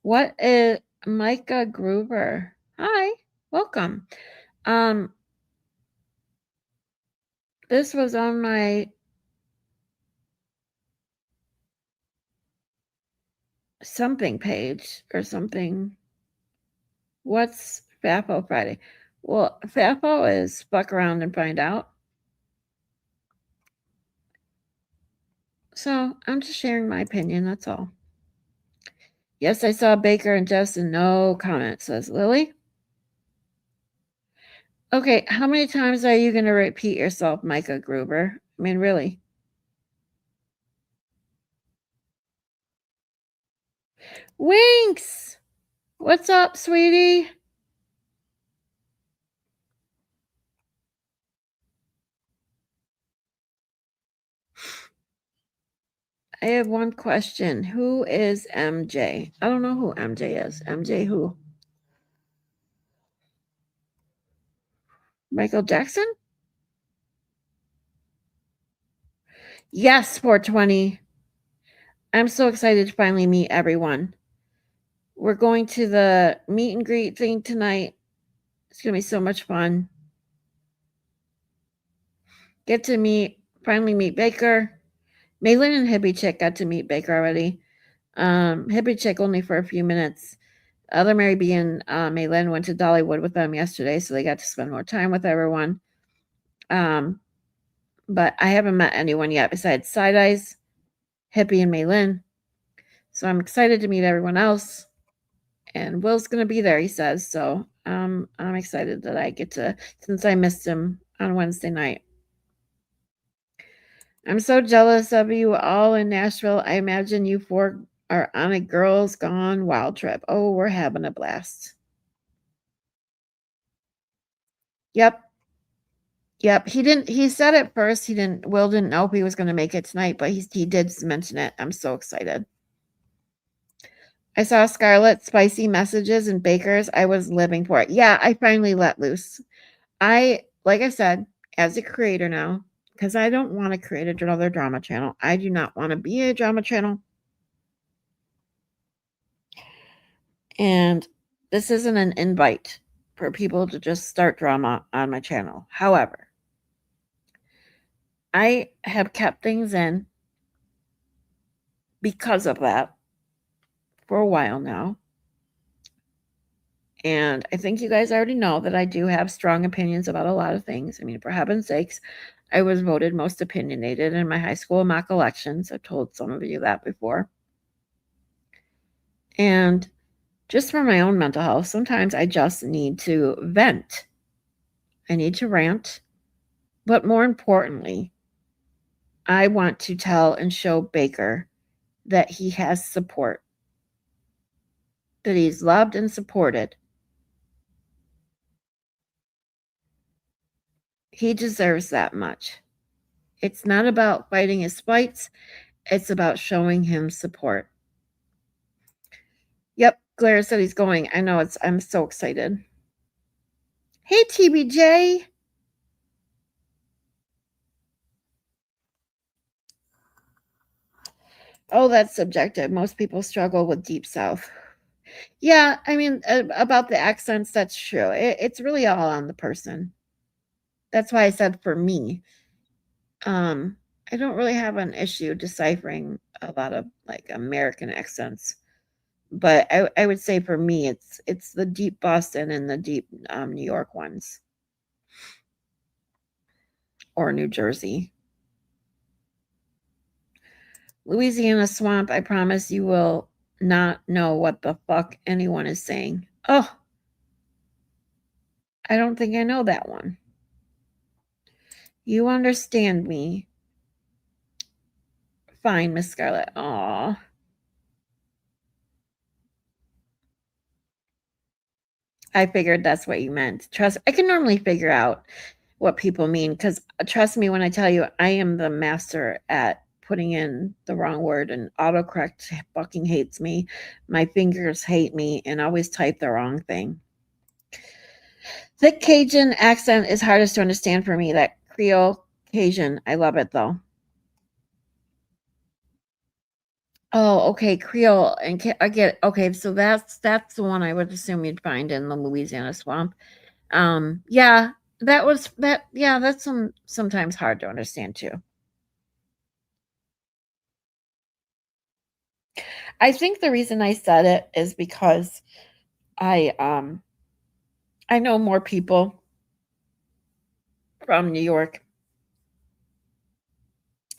What is Micah Gruber? Hi, welcome. Um, this was on my something page or something. What's FAFO Friday? Well, FAFO is fuck around and find out. So I'm just sharing my opinion, that's all. Yes, I saw Baker and Justin. No comment, says Lily. Okay, how many times are you going to repeat yourself, Micah Gruber? I mean, really? Winks! What's up, sweetie? I have one question. Who is MJ? I don't know who MJ is. MJ who? Michael Jackson? Yes, 420. I'm so excited to finally meet everyone. We're going to the meet and greet thing tonight. It's going to be so much fun. Get to finally meet Baker. Malin and Hippie Chick got to meet Baker already. Hippie Chick only for a few minutes. Other Mary B and Malin went to Dollywood with them yesterday, so they got to spend more time with everyone. But I haven't met anyone yet besides Side Eyes, Hippie, and Malin. So I'm excited to meet everyone else. And Will's going to be there, he says. So I'm excited that I get to, since I missed him on Wednesday night. I'm so jealous of you all in Nashville. I imagine you four are on a girls gone wild trip. Oh, we're having a blast. Yep. Yep. He said at first Will didn't know if he was going to make it tonight, but he did mention it. I'm so excited. I saw Scarlett's spicy messages and Baker's. I was living for it. Yeah, I finally let loose. Like I said, as a creator now, because I don't want to create another drama channel. I do not want to be a drama channel. And this isn't an invite for people to just start drama on my channel. However, I have kept things in because of that for a while now. And I think you guys already know that I do have strong opinions about a lot of things. I mean, for heaven's sakes, I was voted most opinionated in my high school mock elections. I've told some of you that before. And just for my own mental health, sometimes I just need to vent. I need to rant. But more importantly, I want to tell and show Baker that he has support, that he's loved and supported. He deserves that much. It's not about fighting his fights, it's about showing him support. Yep, Claire said he's going. I know I'm so excited. Hey TBJ. Oh, that's subjective. Most people struggle with Deep South. Yeah, I mean, about the accents, that's true. It's really all on the person. That's why I said for me. Um, I don't really have an issue deciphering a lot of like American accents, but I would say for me, it's the deep Boston and the deep New York ones or New Jersey. Louisiana swamp. I promise you will not know what the fuck anyone is saying. Oh, I don't think I know that one. You understand me. Fine, Miss Scarlett. Aw. I figured that's what you meant. Trust, I can normally figure out what people mean because trust me when I tell you, I am the master at putting in the wrong word, and autocorrect fucking hates me. My fingers hate me and always type the wrong thing. Thick Cajun accent is hardest to understand for me. That Creole Cajun, I love it though. Oh, okay, Creole and I get okay. So that's the one I would assume you'd find in the Louisiana swamp. Yeah, that was that. Yeah, that's sometimes hard to understand too. I think the reason I said it is because I um I know more people from New York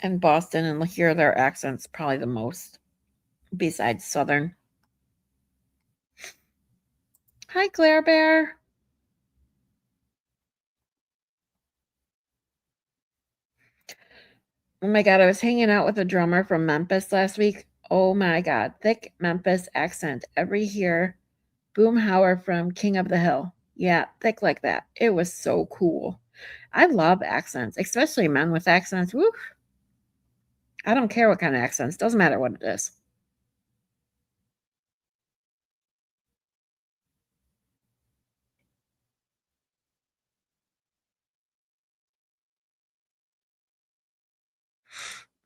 and Boston and hear their accents probably the most besides Southern. Hi, Claire Bear. Oh my god, I was hanging out with a drummer from Memphis last week. Oh my god, thick Memphis accent. Every hear Boomhauer from King of the Hill. Yeah, thick like that. It was so cool. I love accents, especially men with accents. Woo. I don't care what kind of accents. Doesn't matter what it is.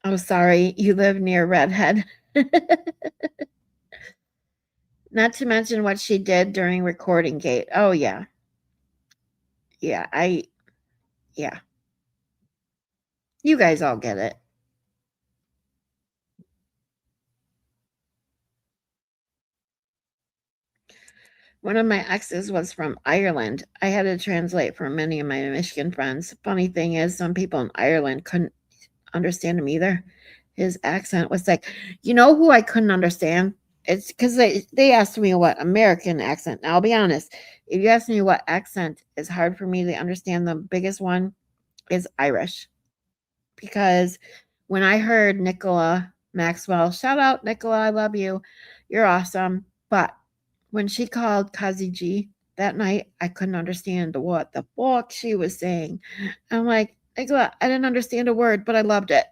Oh, sorry. You live near Redhead. Not to mention what she did during recording gate. Oh yeah. Yeah, yeah. You guys all get it. One of my exes was from Ireland. I had to translate for many of my Michigan friends. Funny thing is, some people in Ireland couldn't understand him either. His accent was like, you know who I couldn't understand? It's because they asked me what American accent. Now, I'll be honest. If you ask me what accent is hard for me to understand, the biggest one is Irish. Because when I heard Nicola Maxwell, shout out Nicola, I love you. You're awesome. But when she called Kazi G that night, I couldn't understand what the fuck she was saying. I'm like, Nicola, I didn't understand a word, but I loved it.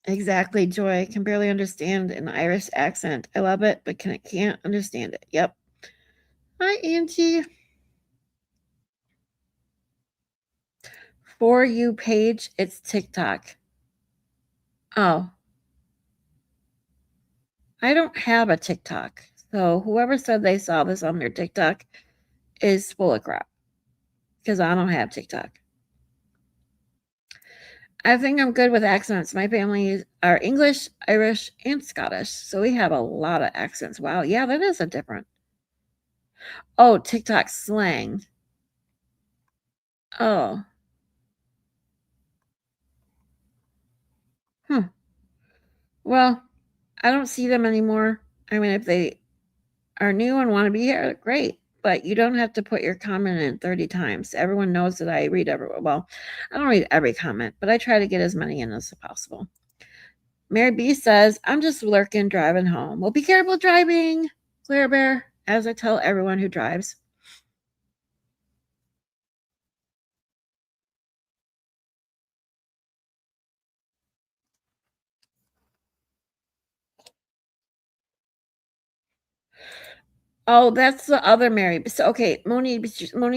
Exactly, Joy. I can barely understand an Irish accent. I love it, but can't understand it. Yep. Hi, Angie. For you page, it's TikTok. Oh, I don't have a TikTok. So whoever said they saw this on their TikTok is full of crap because I don't have TikTok. I think I'm good with accents. My family are English, Irish, and Scottish. So we have a lot of accents. Wow. Yeah, that is a different. Oh, TikTok slang. Oh, huh. Well, I don't see them anymore. I mean, if they are new and want to be here, great. But you don't have to put your comment in 30 times. Everyone knows that I read well, I don't read every comment, but I try to get as many in as possible. Mary B says, I'm just lurking driving home. Well, be careful driving, Claire Bear, as I tell everyone who drives. Oh, that's the other Mary. So, okay, Moni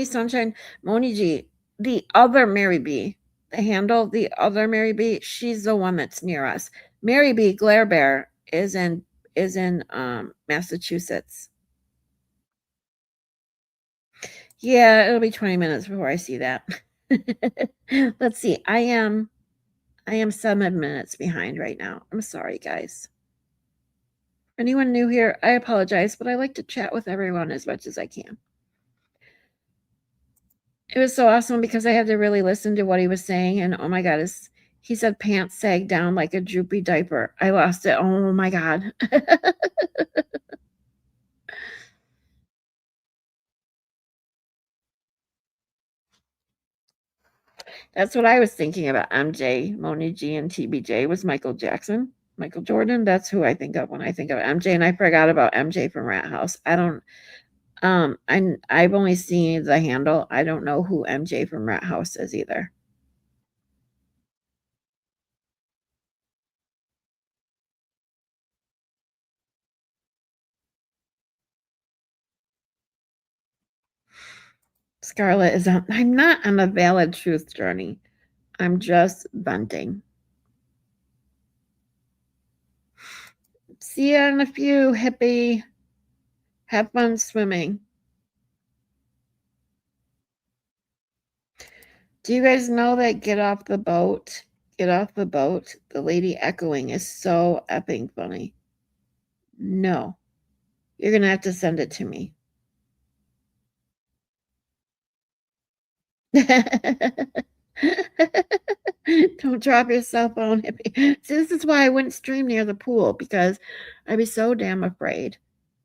Sunshine, Moni G, the other Mary B, the handle, the other Mary B, she's the one that's near us. Mary B. Glare Bear is in Massachusetts. Yeah, it'll be 20 minutes before I see that. Let's see. I am 7 minutes behind right now. I'm sorry, guys. Anyone new here, I apologize, but I like to chat with everyone as much as I can. It was so awesome because I had to really listen to what he was saying, and oh my god, he said pants sag down like a droopy diaper. I lost it. Oh my god. That's what I was thinking about. MJ, Moni G, and TBJ was Michael Jackson. Michael Jordan, that's who I think of when I think of MJ, and I forgot about MJ from Rat House. I don't I've only seen the handle. I don't know who MJ from Rat House is either. Scarlett is on I'm not on a valid truth journey. I'm just venting. See you in a few, hippie. Have fun swimming. Do you guys know that get off the boat? Get off the boat. The lady echoing is so effing funny. No. You're going to have to send it to me. Don't drop your cell phone. See, this is why I wouldn't stream near the pool because I'd be so damn afraid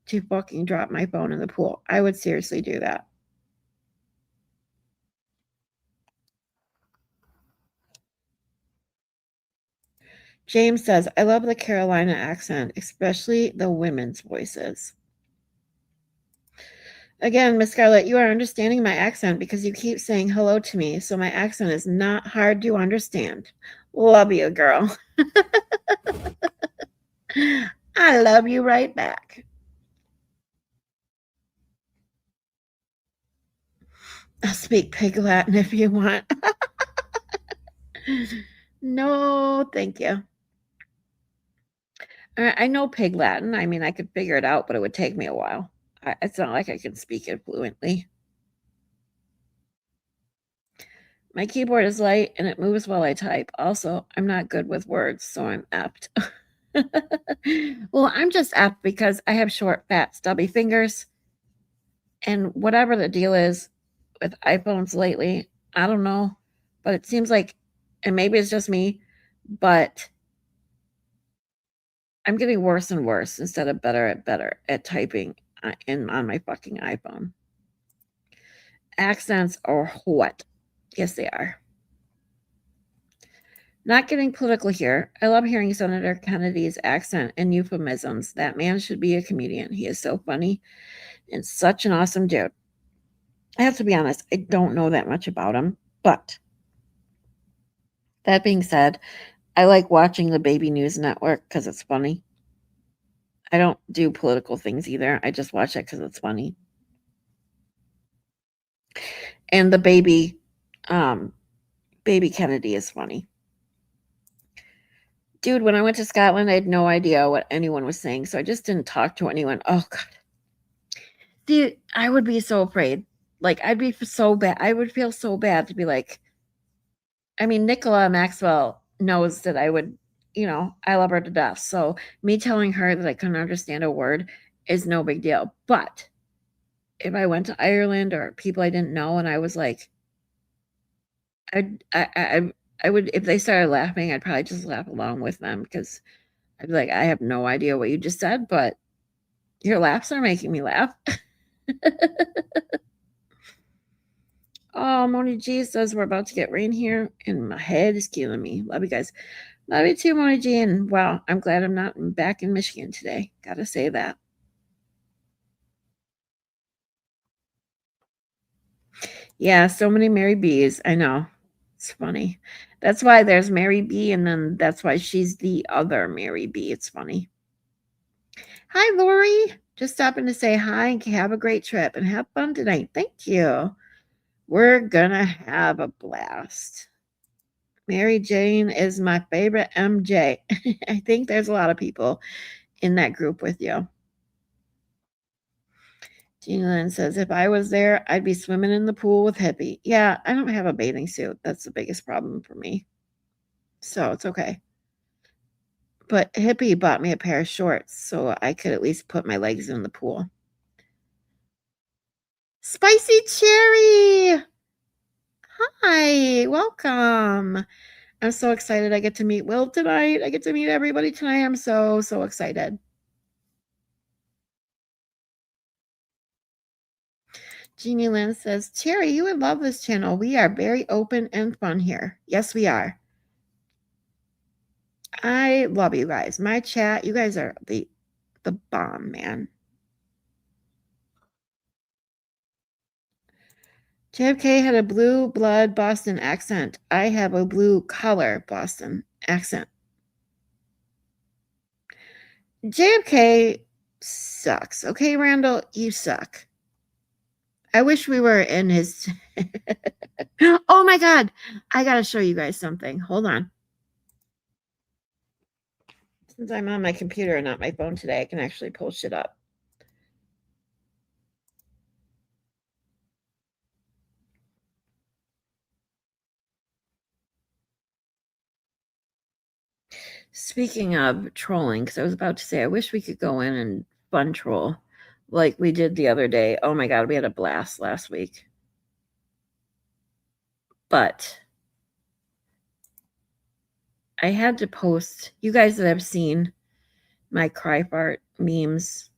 to fucking drop my phone in the pool. I would seriously do that. James says, I love the Carolina accent, especially the women's voices. Again, Miss Scarlett, you are understanding my accent because you keep saying hello to me, so my accent is not hard to understand. Love you, girl. I love you right back. I'll speak pig Latin if you want. No, thank you. I know pig Latin. I mean, I could figure it out, but it would take me a while. It's not like I can speak it fluently. My keyboard is light and it moves while I type. Also, I'm not good with words, so I'm apt. Well, I'm just apt because I have short, fat, stubby fingers. And whatever the deal is with iPhones lately, I don't know. But it seems like, and maybe it's just me, but I'm getting worse and worse instead of better at typing on my fucking iPhone. Accents are what? Yes, they are. Not getting political here. I love hearing Senator Kennedy's accent and euphemisms. That man should be a comedian. He is so funny and such an awesome dude. I have to be honest, I don't know that much about him, but that being said, I like watching the Baby News Network because it's funny. I don't do political things either. I just watch it because it's funny. And the um, baby Kennedy is funny. Dude, when I went to Scotland, I had no idea what anyone was saying, so I just didn't talk to anyone. Oh god. Dude, I would be so afraid. Like, I'd be so bad. I would feel so bad to be like, I mean, Nicola Maxwell knows that I love her to death. So me telling her that I couldn't understand a word is no big deal. But if I went to Ireland or people I didn't know and I was like, I would, if they started laughing, I'd probably just laugh along with them because I'd be like, I have no idea what you just said, but Your laughs are making me laugh. Oh, Moni G says we're about to get rain here, and my head is killing me. Love you guys. Love you too, Moni G. And wow, I'm glad I'm not back in Michigan today. Gotta say that. Yeah, so many Mary B's. I know. It's funny. That's why there's Mary B, and then that's why she's the other Mary B. It's funny. Hi, Lori. Just stopping to say hi and have a great trip and have fun tonight. Thank you. We're gonna have a blast. Mary Jane is my favorite MJ. I think there's a lot of people in that group with you. Gina Lynn says, if I was there, I'd be swimming in the pool with Hippie. Yeah, I don't have a bathing suit. That's the biggest problem for me. So it's okay. But Hippie bought me a pair of shorts so I could at least put my legs in the pool. Spicy Cherry! Hi, welcome. I'm so excited I get to meet Will tonight. I get to meet everybody tonight. I'm so excited. Jeannie Lynn says, Cherry, you would love this channel. We are very open and fun here. Yes, we are. I love you guys. My chat, you guys are the bomb, man. JFK had a blue blood Boston accent. I have a blue collar Boston accent. JFK sucks. Okay, Randall, you suck. I wish we were in his. Oh my God. I got to show you guys something. Hold on. Since I'm on my computer and not my phone today, I can actually pull shit up. Speaking of trolling, because I was about to say, I wish we could go in and fun troll like we did the other day. Oh my God, we had a blast last week. But I had to post, you guys that have seen my cry fart memes,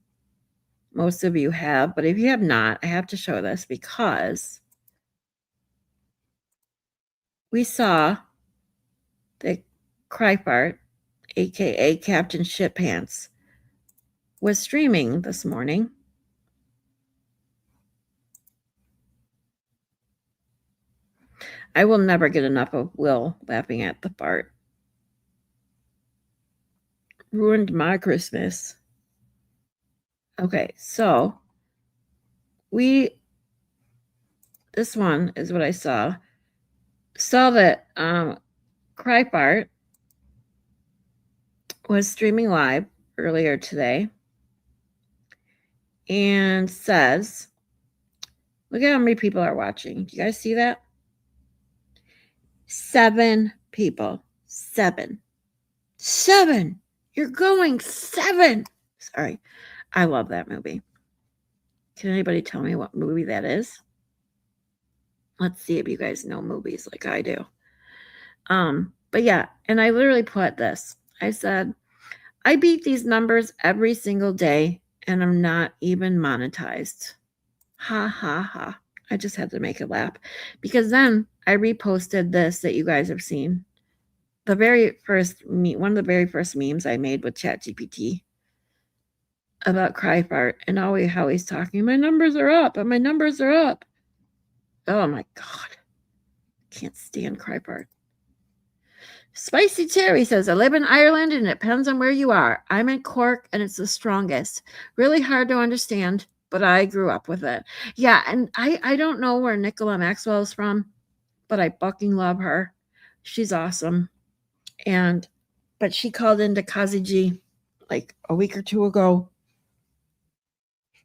most of you have, but if you have not, I have to show this because we saw that cry fart, aka Captain Shit Pants, was streaming this morning. I will never get enough of Will laughing at the fart. Ruined my Christmas. Okay, so this one is what I saw. Saw that Cry Fart was streaming live earlier today and says, look at how many people are watching. Do you guys see that? 7 people. 7. You're going 7. Sorry. I love that movie. Can anybody tell me what movie that is? Let's see if you guys know movies like I do. But yeah, and I literally put this. I said, I beat these numbers every single day and I'm not even monetized. Ha ha ha. I just had to make it laugh because then I reposted this that you guys have seen. One of the very first memes I made with ChatGPT about Cry Fart and how he's talking. My numbers are up and my numbers are up. Oh my God. Can't stand Cry Fart. Spicy Cherry says, I live in Ireland and it depends on where you are. I'm in Cork and it's the strongest. Really hard to understand, but I grew up with it. Yeah, and I don't know where Nicola Maxwell is from, but I fucking love her. She's awesome. But she called into Kazi G like a week or two ago,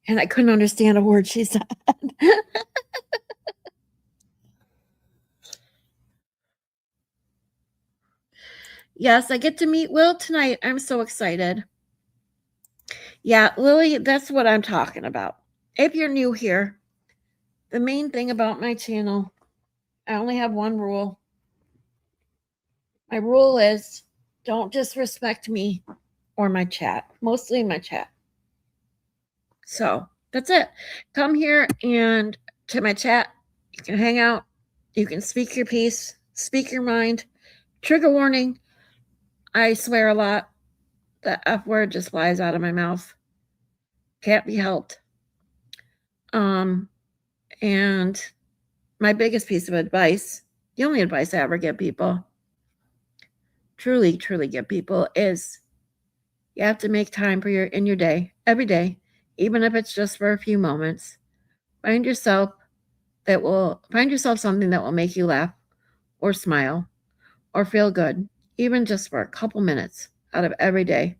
and I couldn't understand a word she said. Yes, I get to meet Will tonight. I'm so excited. Yeah, Lily, that's what I'm talking about. If you're new here, the main thing about my channel, I only have one rule. My rule is don't disrespect me or my chat, mostly my chat. So that's it. Come here and to my chat. You can hang out. You can speak your piece, speak your mind. Trigger warning. I swear a lot. The F word just flies out of my mouth. Can't be helped. Um, and my biggest piece of advice, the only advice I ever give people, truly, truly give people, is you have to make time for your day, every day, even if it's just for a few moments. Find yourself find yourself something that will make you laugh or smile or feel good, even just for a couple minutes out of every day.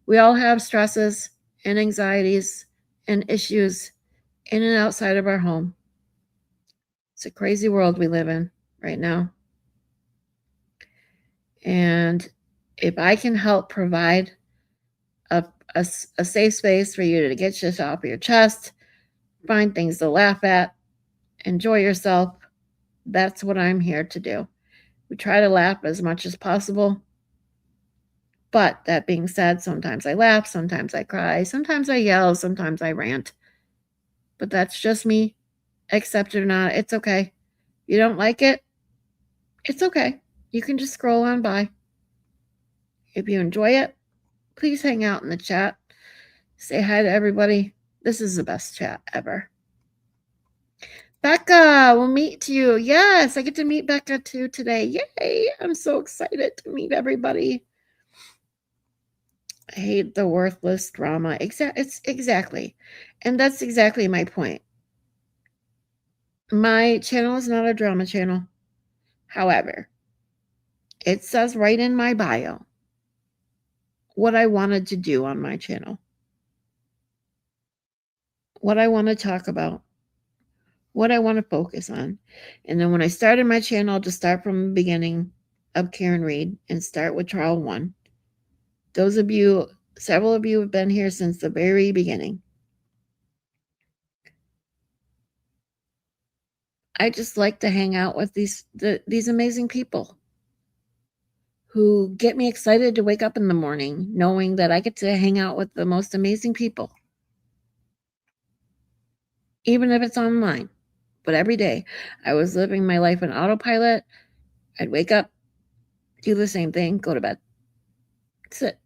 We all have stresses and anxieties and issues in and outside of our home. It's a crazy world we live in right now. And if I can help provide a, a safe space for you to get shit off your chest, find things to laugh at, enjoy yourself, that's what I'm here to do. We try to laugh as much as possible. But that being said, sometimes I laugh, sometimes I cry, sometimes I yell, sometimes I rant. But that's just me. Accept it or not, it's okay. You don't like it? It's okay. You can just scroll on by. If you enjoy it, please hang out in the chat. Say hi to everybody. This is the best chat ever. Becca, we'll meet you. Yes, I get to meet Becca too today. Yay! I'm so excited to meet everybody. I hate the worthless drama. It's exactly. And that's exactly my point. My channel is not a drama channel. However, it says right in my bio what I wanted to do on my channel, what I want to talk about, what I want to focus on. And then when I started my channel, to start from the beginning of Karen Reed and start with trial 1. Those of you, several of you have been here since the very beginning. I just like to hang out with these amazing people who get me excited to wake up in the morning knowing that I get to hang out with the most amazing people, even if it's online. But every day, I was living my life on autopilot. I'd wake up, do the same thing, go to bed. That's it.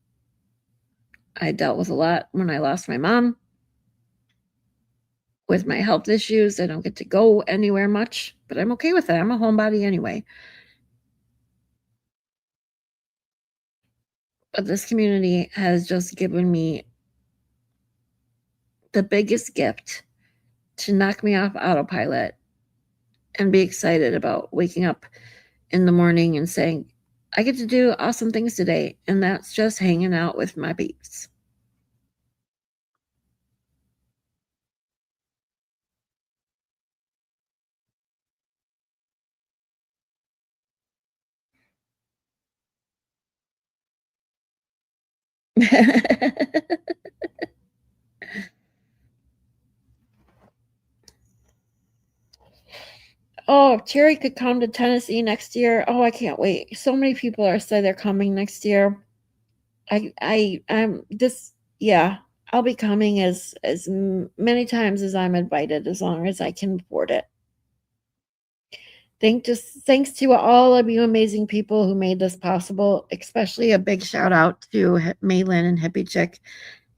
I dealt with a lot when I lost my mom. With my health issues, I don't get to go anywhere much, but I'm okay with it. I'm a homebody anyway. But this community has just given me the biggest gift to knock me off autopilot and be excited about waking up in the morning and saying, I get to do awesome things today. And that's just hanging out with my peeps. Oh, if Terry could come to Tennessee next year. Oh, I can't wait. So many people are said they're coming next year. I'm this, yeah, I'll be coming as many times as I'm invited, as long as I can afford it. Thanks to all of you amazing people who made this possible, especially a big shout out to Maylin and Hippie Chick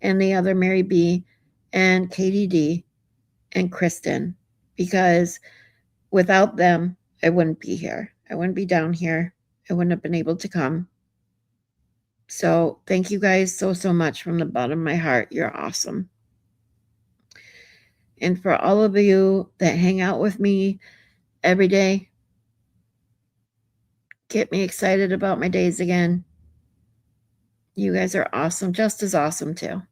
and the other Mary B and Katie D and Kristen, because without them, I wouldn't be here. I wouldn't be down here. I wouldn't have been able to come. So thank you guys so, so much from the bottom of my heart. You're awesome. And for all of you that hang out with me every day, get me excited about my days again. You guys are awesome, just as awesome too.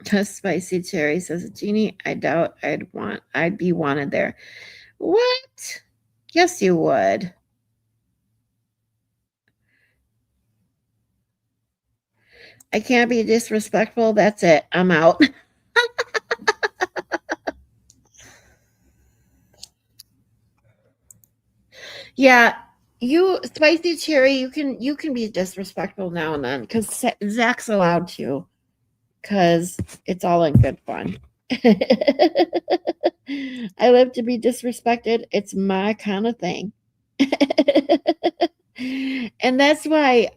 Just Spicy Cherry says, Jeannie, I doubt I'd be wanted there. What? Yes, you would. I can't be disrespectful. That's it. I'm out. Yeah, you spicy cherry. You can be disrespectful now and then because Zach's allowed to because it's all in good fun. I live to be disrespected. It's my kind of thing. And that's why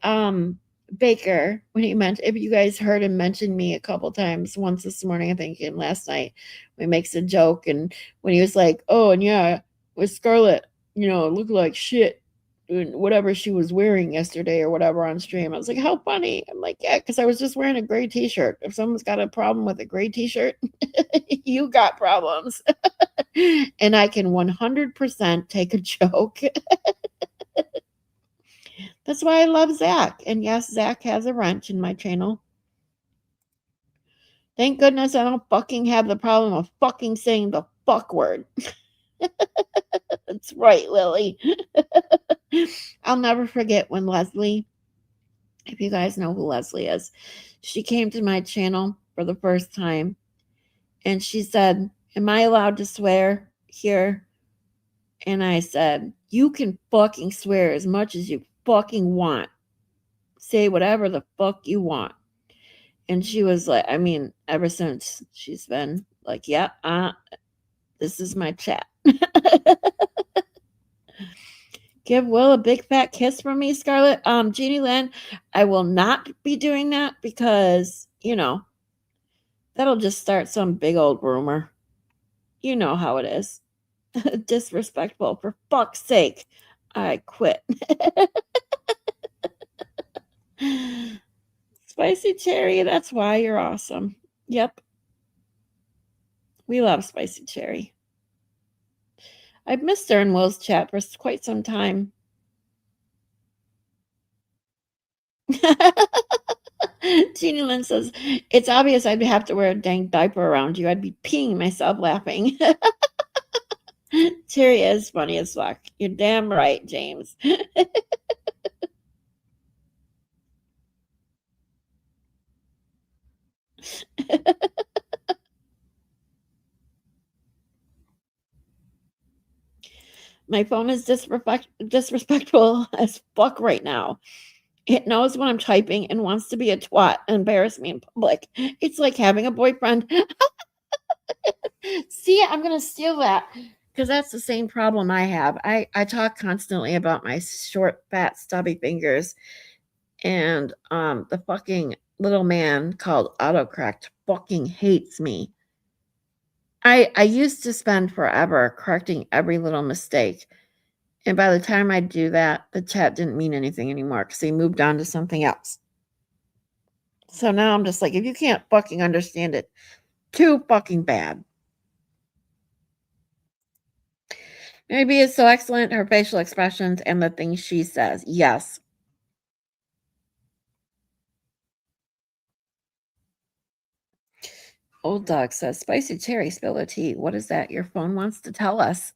Baker, when he mentioned, if you guys heard him mention me a couple times, once this morning I think and last night, when he makes a joke, and when he was like, oh, and yeah, with Scarlett, it looked like shit and whatever she was wearing yesterday or whatever on stream. I was like, how funny. I'm like, yeah, because I was just wearing a gray t-shirt. If someone's got a problem with a gray t-shirt, you got problems. And I can 100% take a joke. That's why I love Zach. And yes, Zach has a wrench in my channel. Thank goodness I don't fucking have the problem of fucking saying the fuck word. That's right, Lily. I'll never forget when Leslie, if you guys know who Leslie is, she came to my channel for the first time and she said, am I allowed to swear here? And I said, you can fucking swear as much as you fucking want. Say whatever the fuck you want. And she was like, I mean, ever since she's been like, yeah, this is my chat. Give Will a big fat kiss from me, Scarlett. Jeannie Lynn, I will not be doing that because, that'll just start some big old rumor. You know how it is. Disrespectful, for fuck's sake. I quit. Spicy cherry, that's why you're awesome. Yep. We love spicy cherry. I've missed her in Will's chat for quite some time. Jeannie Lynn says, it's obvious I'd have to wear a dang diaper around you. I'd be peeing myself laughing. Cherry is funny as fuck. You're damn right, James. My phone is disrespectful as fuck right now. It knows when I'm typing and wants to be a twat and embarrass me in public. It's like having a boyfriend. See, I'm going to steal that because that's the same problem I have. I talk constantly about my short, fat, stubby fingers, and the fucking little man called autocorrect fucking hates me. I used to spend forever correcting every little mistake. And by the time I do that, the chat didn't mean anything anymore because they moved on to something else. So now I'm just like, if you can't fucking understand it, too fucking bad. Maybe it's so excellent, her facial expressions and the things she says. Yes. Old dog says, spicy cherry, spill the tea. What is that? Your phone wants to tell us.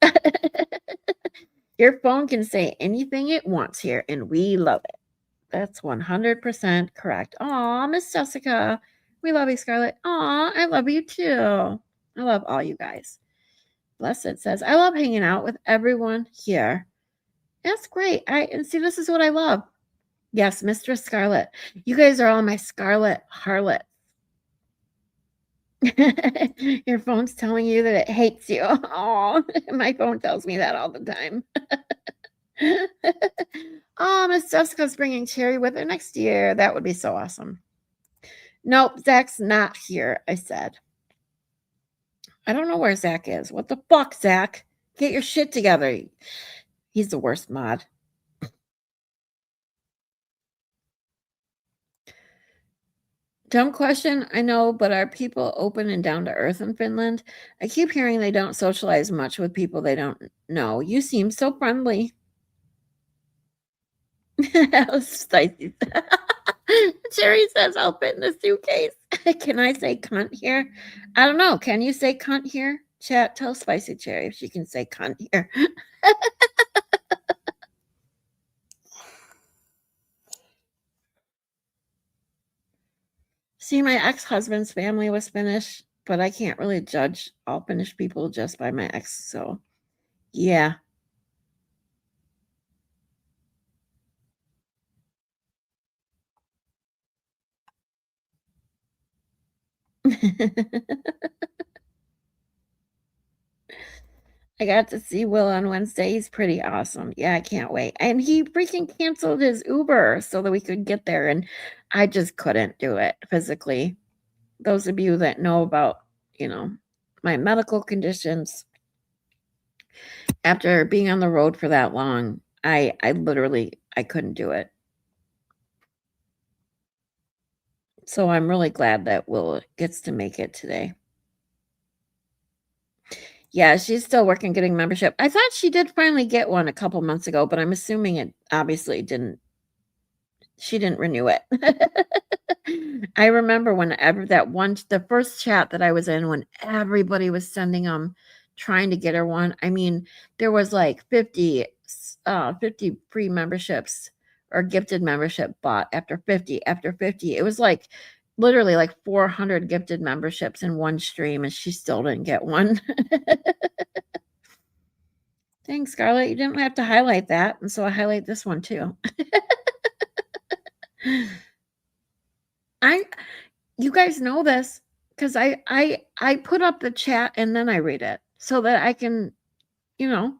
Your phone can say anything it wants here, and we love it. That's 100% correct. Aw, Miss Jessica. We love you, Scarlett. Aw, I love you too. I love all you guys. Blessed says, I love hanging out with everyone here. That's great. And see, this is what I love. Yes, Mistress Scarlett. You guys are all my Scarlet harlots. Your phone's telling you that it hates you. Oh, my phone tells me that all the time. Oh, Miss Jessica's bringing Cherry with her next year. That would be so awesome. Nope, Zach's not here, I said. I don't know where Zach is. What the fuck, Zach? Get your shit together. He's the worst mod. Dumb question, I know, but are people open and down to earth in Finland? I keep hearing they don't socialize much with people they don't know. You seem so friendly. That was spicy. Jerry says I'll fit in the suitcase. Can I say cunt here? I don't know. Can you say cunt here? Chat, tell Spicy Cherry if she can say cunt here. See, my ex-husband's family was Finnish, but I can't really judge all Finnish people just by my ex. So, yeah. I got to see Will on Wednesday. He's pretty awesome. Yeah, I can't wait. And he freaking canceled his Uber so that we could get there. And I just couldn't do it physically. Those of you that know about, you know, my medical conditions, after being on the road for that long, I literally I couldn't do it. So I'm really glad that Will gets to make it today. Yeah, she's still working getting membership. I thought she did finally get one a couple months ago, but I'm assuming it obviously didn't she didn't renew it. I remember whenever the first chat that I was in when everybody was sending them trying to get her one. I mean, there was like 50 free memberships or gifted membership bought after 50. It was like literally like 400 gifted memberships in one stream and she still didn't get one. Thanks, Scarlett. You didn't have to highlight that. And so I highlight this one too. You guys know this because I put up the chat and then I read it so that I can, you know,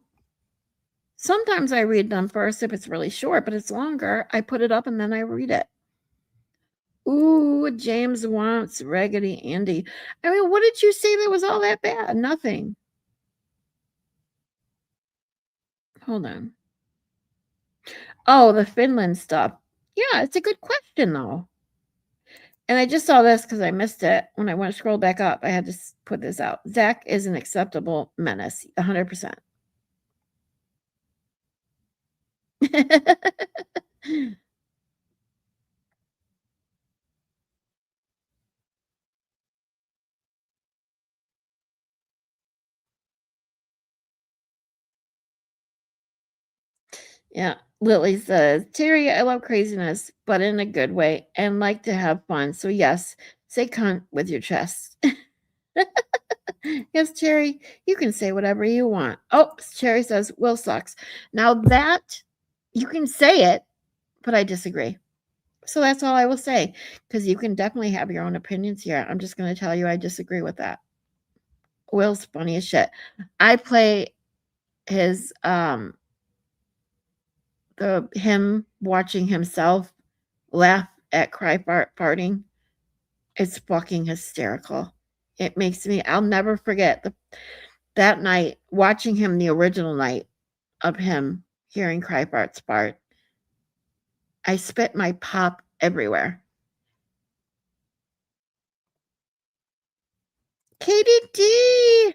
sometimes I read them first if it's really short, but it's longer. I put it up and then I read it. Ooh, James wants Raggedy Andy. I mean, what did you say that was all that bad? Nothing. Hold on. Oh, the Finland stuff. Yeah, it's a good question though. And I just saw this because I missed it. When I went to scroll back up, I had to put this out. Zach is an acceptable menace, 100%. Yeah. Lily says, Terry, I love craziness, but in a good way and like to have fun. So, yes, say cunt with your chest. Yes, Cherry, you can say whatever you want. Oh, Cherry says, Will sucks. Now, that you can say it, but I disagree. So, that's all I will say because you can definitely have your own opinions here. I'm just going to tell you I disagree with that. Will's funny as shit. I play his him watching himself laugh at farting. It's fucking hysterical. It makes me I'll never forget that night watching him the original night of him hearing fart. I spit my pop everywhere. Katie D.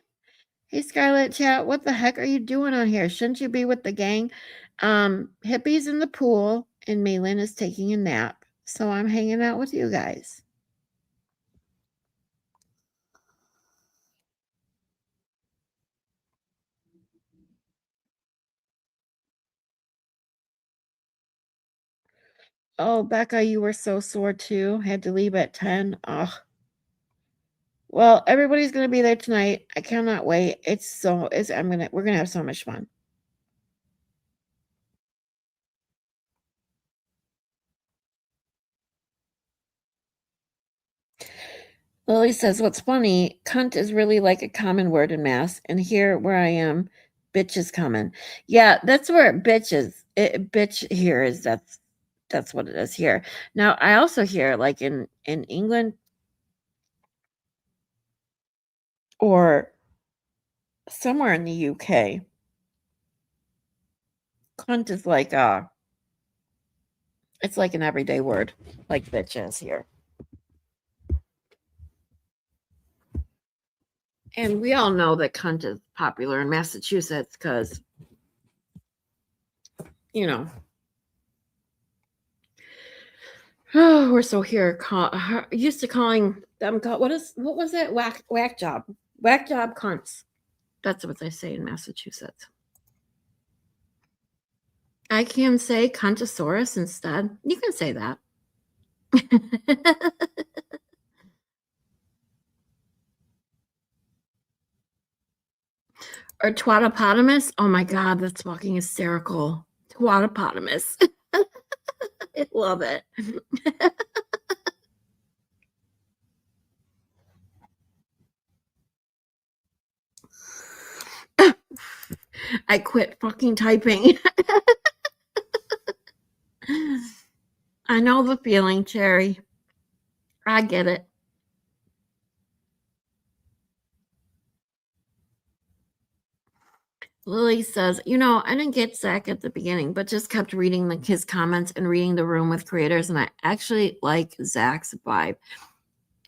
Hey Scarlett Chat, what the heck are you doing on here? Shouldn't you be with the gang? Hippie's in the pool and Malin is taking a nap. So I'm hanging out with you guys. Oh, Becca, you were so sore too. Had to leave at 10. Ugh. Well, everybody's gonna be there tonight. I cannot wait. We're gonna have so much fun. Lily says, what's funny, cunt is really like a common word in Mass, and here where I am, bitch is common. Yeah, that's where bitch is. Bitch here is that's what it is here. Now I also hear like in England or somewhere in the UK, cunt is like it's like an everyday word, like bitch is here. And we all know that cunt is popular in Massachusetts because, you know, oh, we're so here. Used to calling them, what was that? Whack job. Whack job cunts. That's what they say in Massachusetts. I can say cuntosaurus instead. You can say that. Or twatopotamus. Oh my God, that's fucking hysterical. Twatopotamus. I love it. I quit fucking typing. I know the feeling, Cherry. I get it. Lily says, I didn't get Zach at the beginning, but just kept reading his comments and reading the room with creators, and I actually like Zach's vibe.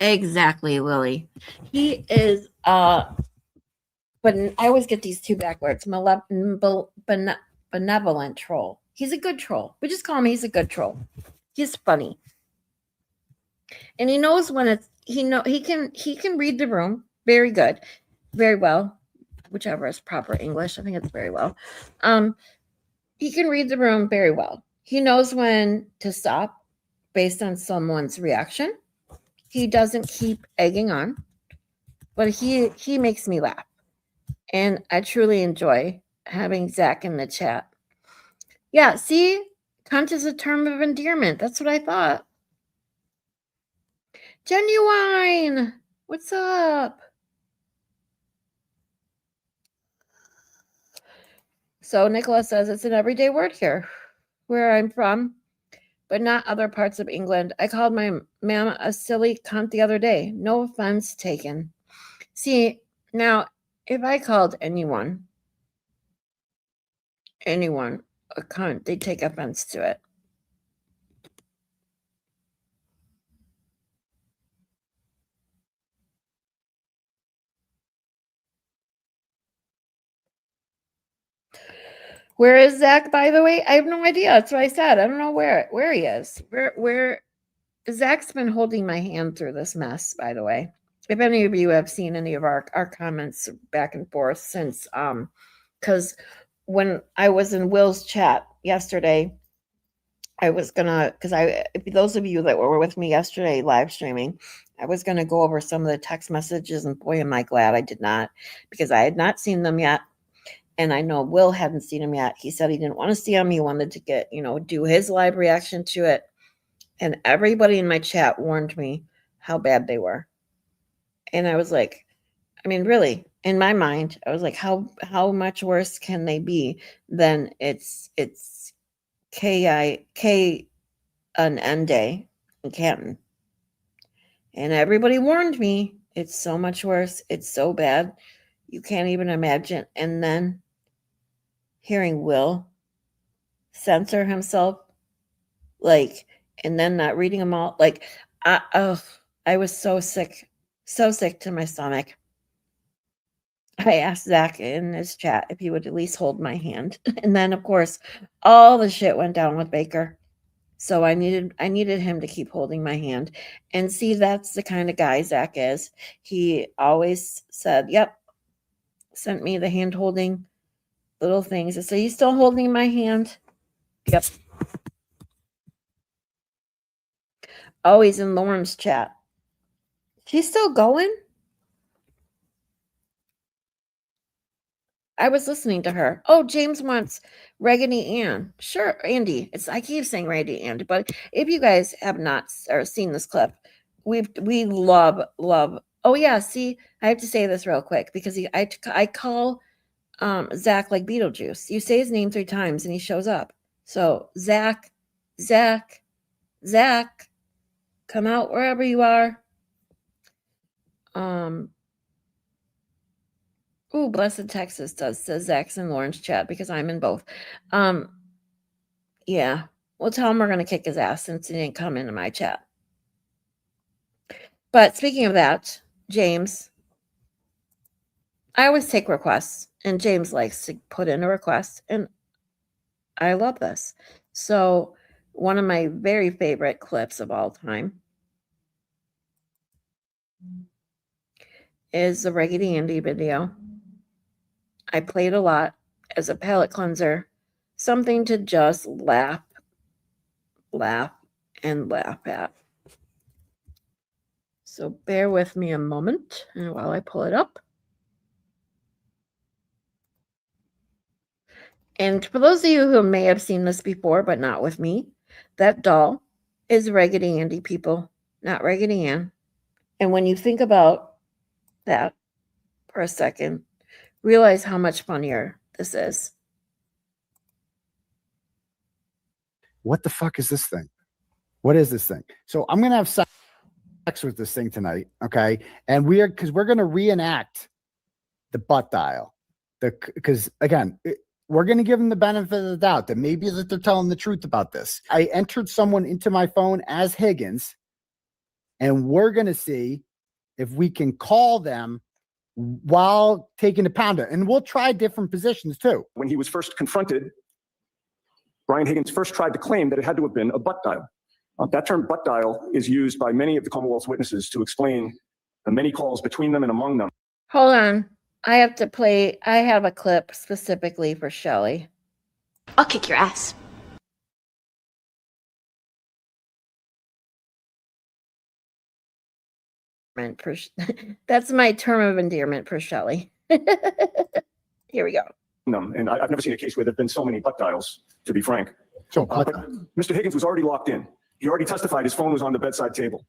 Exactly, Lily. He is, but I always get these two backwards. Benevolent troll. He's a good troll. We just call him. He's a good troll. He's funny, and he knows when it's. He can read the room very good, very well, whichever is proper English. I think it's very well. He can read the room very well. He knows when to stop based on someone's reaction. He doesn't keep egging on, but he makes me laugh, and I truly enjoy having Zach in the chat. Yeah, see, cunt is a term of endearment. That's what I thought. Genuine, what's up? So Nicholas says it's an everyday word here, where I'm from, but not other parts of England. I called my mama a silly cunt the other day. No offense taken. See, now, if I called anyone a cunt, they'd take offense to it. Where is Zach, by the way? I have no idea. That's what I said. I don't know where he is. Where Zach's been holding my hand through this mess, by the way. If any of you have seen any of our comments back and forth since because when I was in Will's chat yesterday, I was gonna, those of you that were with me yesterday live streaming, I was gonna go over some of the text messages, and boy, am I glad I did not, because I had not seen them yet, and I know Will hadn't seen them yet. He said he didn't want to see them. He wanted to get, do his live reaction to it, and everybody in my chat warned me how bad they were, and I was like, I mean, really, in my mind, I was like, how much worse can they be than it's K an N day in Canton. And everybody warned me, it's so much worse. It's so bad. You can't even imagine. And then hearing Will censor himself, and then not reading them all, I was so sick to my stomach. I asked Zach in his chat if he would at least hold my hand. And then, of course, all the shit went down with Baker. So I needed him to keep holding my hand. And see, that's the kind of guy Zach is. He always said, yep, sent me the hand holding little things. I said, you still holding my hand? Yep. Always in Lauren's chat. She's still going? I was listening to her. Oh, James wants Raggedy Ann. Sure, Andy. I keep saying Raggedy Ann, but if you guys have not or seen this clip, we love. Oh yeah, see, I have to say this real quick because I call Zach like Beetlejuice. You say his name 3 times and he shows up. So Zach, come out wherever you are. Ooh, Blessed Texas says Zach's in Lauren's chat because I'm in both. Yeah. We'll tell him we're going to kick his ass since he didn't come into my chat. But speaking of that, James, I always take requests, and James likes to put in a request, and I love this. So one of my very favorite clips of all time is the Raggedy Andy video. I played a lot as a palate cleanser, something to just laugh at. So bear with me a moment while I pull it up. And for those of you who may have seen this before, but not with me, that doll is Raggedy Andy, people, not Raggedy Ann. And when you think about that for a second, realize how much funnier this is. What the fuck is this thing? What is this thing? So I'm going to have sex with this thing tonight. Okay. And we're going to reenact the butt dial. Because again, we're going to give them the benefit of the doubt that maybe that they're telling the truth about this. I entered someone into my phone as Higgins, and we're going to see if we can call them while taking the pounder. And we'll try different positions too. When he was first confronted, Brian Higgins first tried to claim that it had to have been a butt dial. That term butt dial is used by many of the Commonwealth's witnesses to explain the many calls between them and among them. Hold on. I have a clip specifically for Shelley. I'll kick your ass. That's my term of endearment for Shelley. Here we go. And I've never seen a case where there have been so many butt dials, to be frank. So, but Mr. Higgins was already locked in. He already testified his phone was on the bedside table.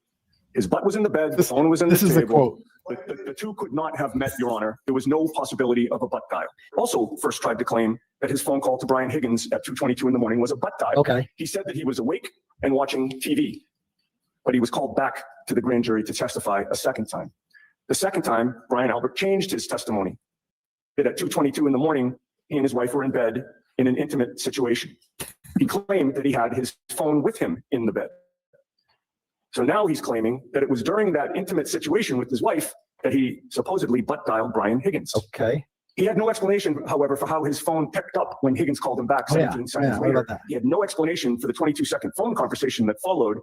His butt was in the bed, the phone was in the table. This is a quote. The two could not have met, Your Honor. There was no possibility of a butt dial. Also first tried to claim that his phone call to Brian Higgins at 2:22 in the morning was a butt dial. Okay. He said that he was awake and watching TV, but he was called back to the grand jury to testify a second time. The second time, Brian Albert changed his testimony. That at 2:22 in the morning, he and his wife were in bed in an intimate situation. He claimed that he had his phone with him in the bed. So now he's claiming that it was during that intimate situation with his wife that he supposedly butt dialed Brian Higgins. Okay. He had no explanation, however, for how his phone picked up when Higgins called him back 17 seconds later. He had no explanation for the 22-second phone conversation that followed.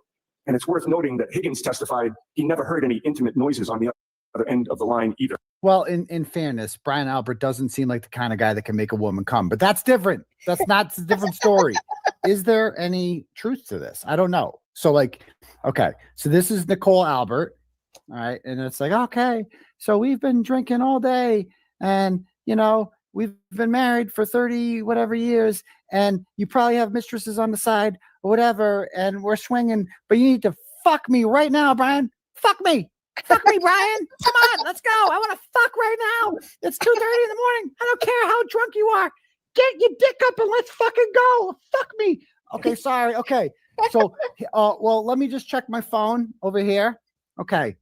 And it's worth noting that Higgins testified he never heard any intimate noises on the other end of the line either. Well, in fairness, Brian Albert doesn't seem like the kind of guy that can make a woman come, but that's different. That's not a different story. Is there any truth to this? I don't know. So okay, so this is Nicole Albert. All right. And it's like, okay, so we've been drinking all day and, we've been married for 30 whatever years, and you probably have mistresses on the side or whatever, and we're swinging, but you need to fuck me right now, Brian. Fuck me. Fuck me, Brian. Come on, let's go. I want to fuck right now. It's 2:30 in the morning. I don't care how drunk you are. Get your dick up and let's fucking go. Fuck me. Okay, sorry. Okay. So, well, let me just check my phone over here. Okay.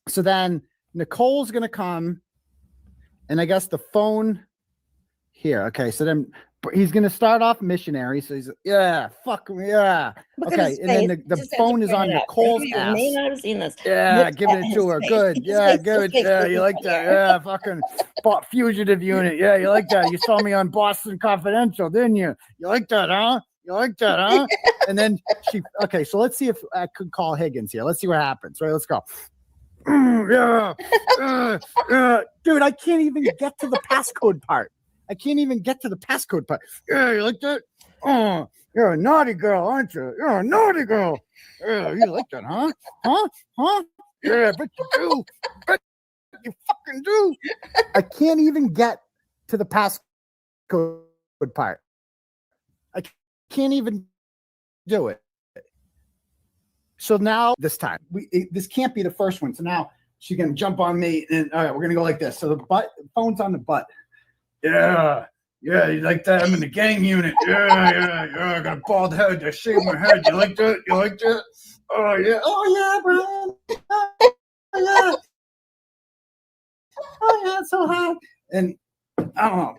So then Nicole's going to come, and I guess the phone here. Okay. So then he's going to start off missionary. So he's, yeah, fuck me. Yeah. Okay. And then the phone is on Nicole's ass. May not have seen this. Yeah. Giving it to her. Good. Yeah. Good. Yeah. You like that. Yeah. Fucking fugitive unit. Yeah. You like that. You saw me on Boston Confidential, didn't you? You like that, huh? You like that, huh? And then okay. So let's see if I could call Higgins here. Let's see what happens. Right. Let's go. Yeah. Dude, I can't even get to the passcode part. Yeah, you like that? Oh, you're a naughty girl, aren't you? You're a naughty girl. Yeah, you like that, huh? Huh? Yeah, bet you do. Bet you fucking do. I can't even get to the passcode part. I can't even do it. So now this time, this can't be the first one. So now she's going to jump on me, and all right, we're going to go like this. So the phone's on the butt. Yeah, you like that? I'm in the gang unit. Yeah, I got a bald head. I shaved my head. You like that? Oh, yeah, Brian. Oh, yeah, it's so hot. And I don't know.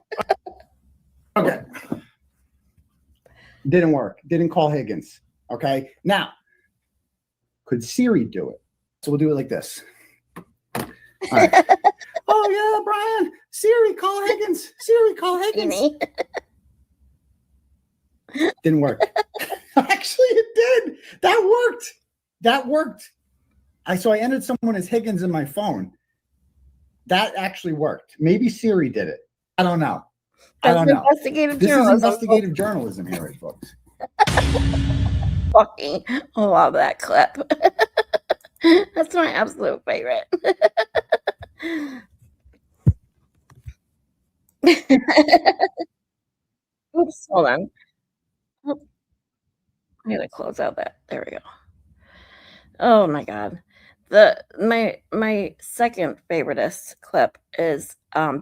Okay. Didn't work. Didn't call Higgins. Okay. Now, could Siri do it? So we'll do it like this. All right. Oh, yeah, Brian. Siri, call Higgins. Didn't work. Actually, it did. That worked. So I entered someone as Higgins in my phone. That actually worked. Maybe Siri did it. I don't know. Investigative journalism. Is investigative journalism here, folks. Fucking love that clip. That's my absolute favorite. Oops, hold on. Oh, I gotta close out that. There we go. Oh my god. My second favoriteest clip is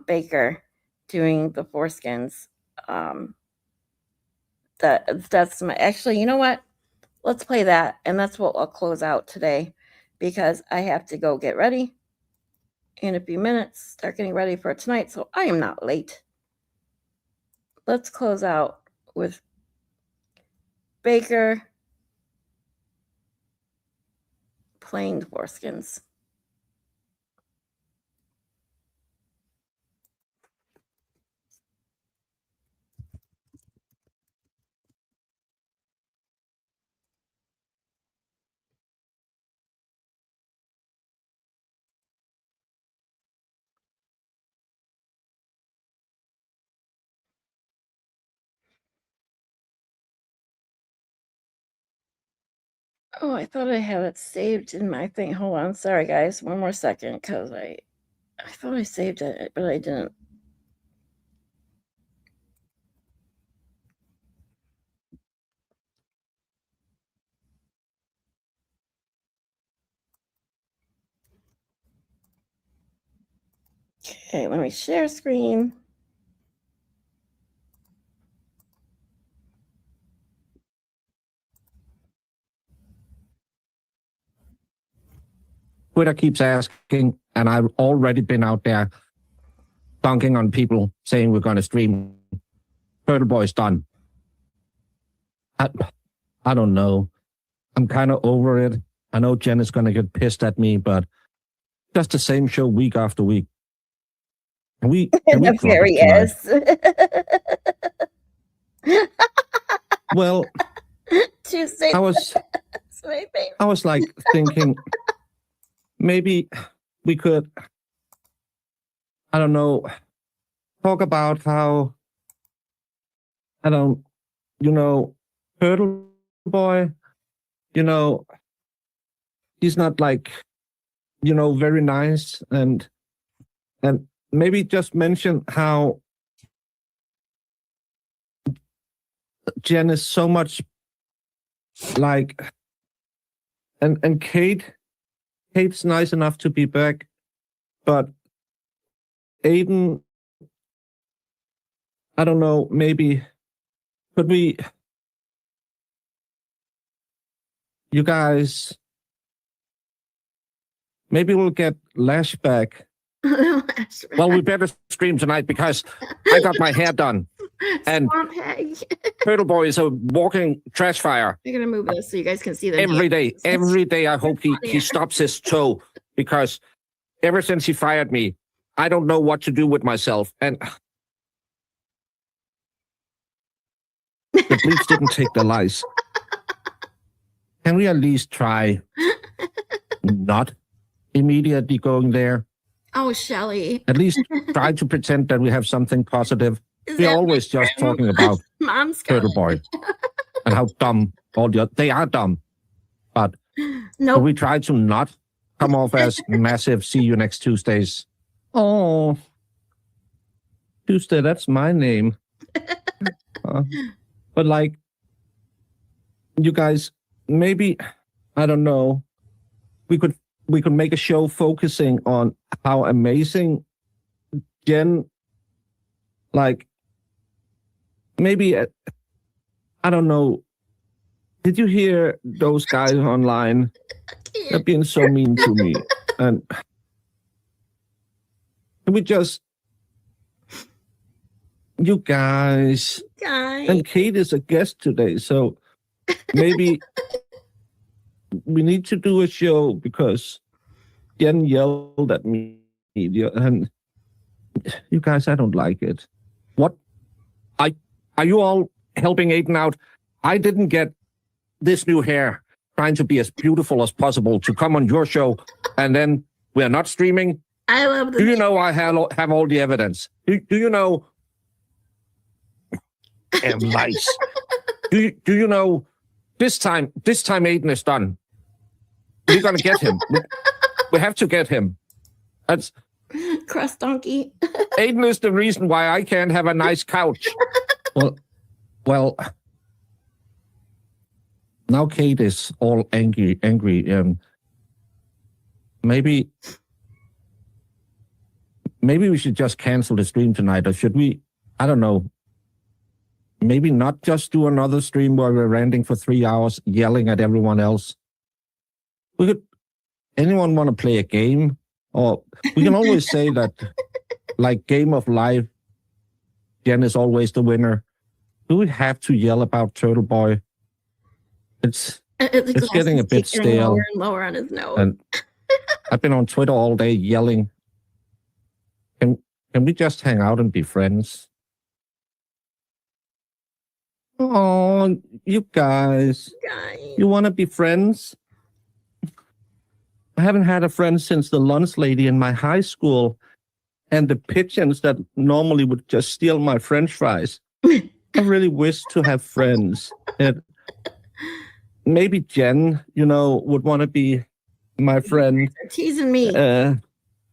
Baker doing the foreskins. That's my, actually, you know what? Let's play that, and that's what I'll close out today, because I have to go get ready in a few minutes, start getting ready for tonight, so I am not late. Let's close out with Baker playing the foreskins. Oh, I thought I had it saved in my thing. Hold on. Sorry, guys. One more second, because I thought I saved it, but I didn't. Okay, let me share screen. Twitter keeps asking, and I've already been out there dunking on people saying we're going to stream. Turtle Boy's done. I don't know. I'm kind of over it. I know Jen is going to get pissed at me, but just the same show week after week. Can we drop Very it is. Well, Tuesday. I was like thinking maybe we could, I don't know, talk about how, Turtle Boy, he's not like, very nice, and maybe just mention how Jen is so much like, and Kate's nice enough to be back, but Aiden, I don't know, maybe could we, you guys, maybe we'll get Lash back. Well, we better stream tonight because I got my hair done. And Turtle Boy is a walking trash fire. I'm gonna move this so you guys can see the Every day I hope he stops his toe, because ever since he fired me, I don't know what to do with myself. And the bleach didn't take the lice. Can we at least try not immediately going there? Oh, Shelly. At least try to pretend that we have something positive. We're always just talking about Mom's Turtle Boy and how dumb they are dumb. But nope. we try to not come off as massive see you next Tuesdays. Oh, Tuesday, that's my name. But like, you guys, maybe, I don't know, we could make a show focusing on how amazing Jen, like, maybe, I don't know, did you hear those guys online? They're being so mean to me. And can we just, you guys, and Kate is a guest today, so maybe we need to do a show because Jen yelled at me, and you guys, I don't like it. What? Are you all helping Aiden out? I didn't get this new hair trying to be as beautiful as possible to come on your show, and then we're not streaming. I love the. Do you know I have all the evidence? Do you know? Damn lice. Do you know? This time Aiden is done. We're gonna get him. We have to get him. That's crust donkey. Aiden is the reason why I can't have a nice couch. Well. Now Kate is all angry. Maybe maybe we should just cancel the stream tonight, or should we? I don't know. Maybe not just do another stream where we're ranting for 3 hours, yelling at everyone else. We could. Anyone want to play a game? Or we can always say that, like Game of Life, Jen is always the winner. Do we have to yell about Turtle Boy? It's getting a bit stale. Lower and lower on his nose. And I've been on Twitter all day yelling. Can we just hang out and be friends? Oh, you guys. You want to be friends? I haven't had a friend since the lunch lady in my high school and the pigeons that normally would just steal my French fries. I really wish to have friends. And maybe Jen, would want to be my friend. You're teasing me.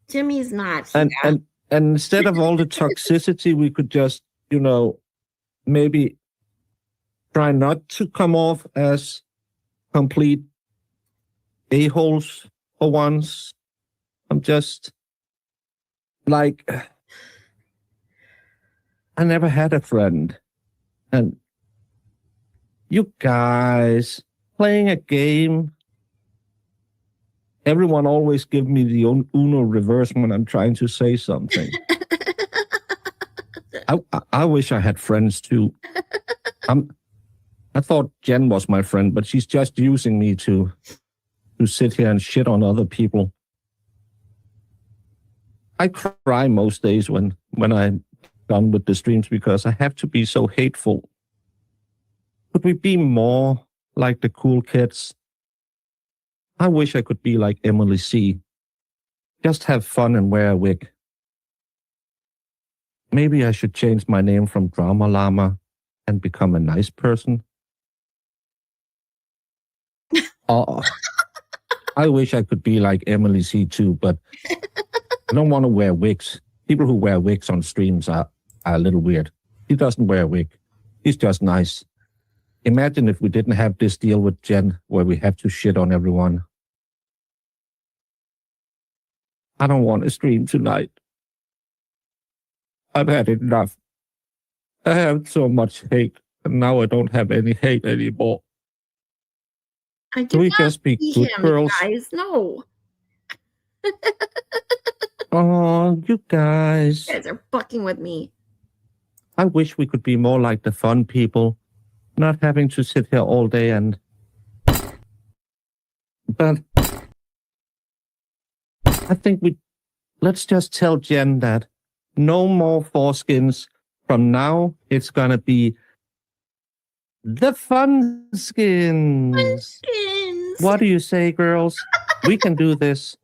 Jimmy's not. And instead of all the toxicity, we could just, maybe try not to come off as complete a-holes for once. I'm just like, I never had a friend. And you guys playing a game, everyone always give me the Uno reverse when I'm trying to say something. I wish I had friends too. I thought Jen was my friend, but she's just using me to sit here and shit on other people. I cry most days when I'm done with the streams because I have to be so hateful. Could we be more like the cool kids? I wish I could be like Emily C. Just have fun and wear a wig. Maybe I should change my name from Drama Llama and become a nice person. I wish I could be like Emily C too, but I don't want to wear wigs. People who wear wigs on streams are a little weird. He doesn't wear a wig. He's just nice. Imagine if we didn't have this deal with Jen where we have to shit on everyone. I don't want to stream tonight. I've had enough. I have so much hate, and now I don't have any hate anymore. I Can we just be good girls? Guys, no. Oh, you guys. You guys are fucking with me. I wish we could be more like the fun people, not having to sit here all day and... But I think let's just tell Jen that no more foreskins. From now, it's gonna be the fun skins. Fun skins. What do you say, girls? We can do this.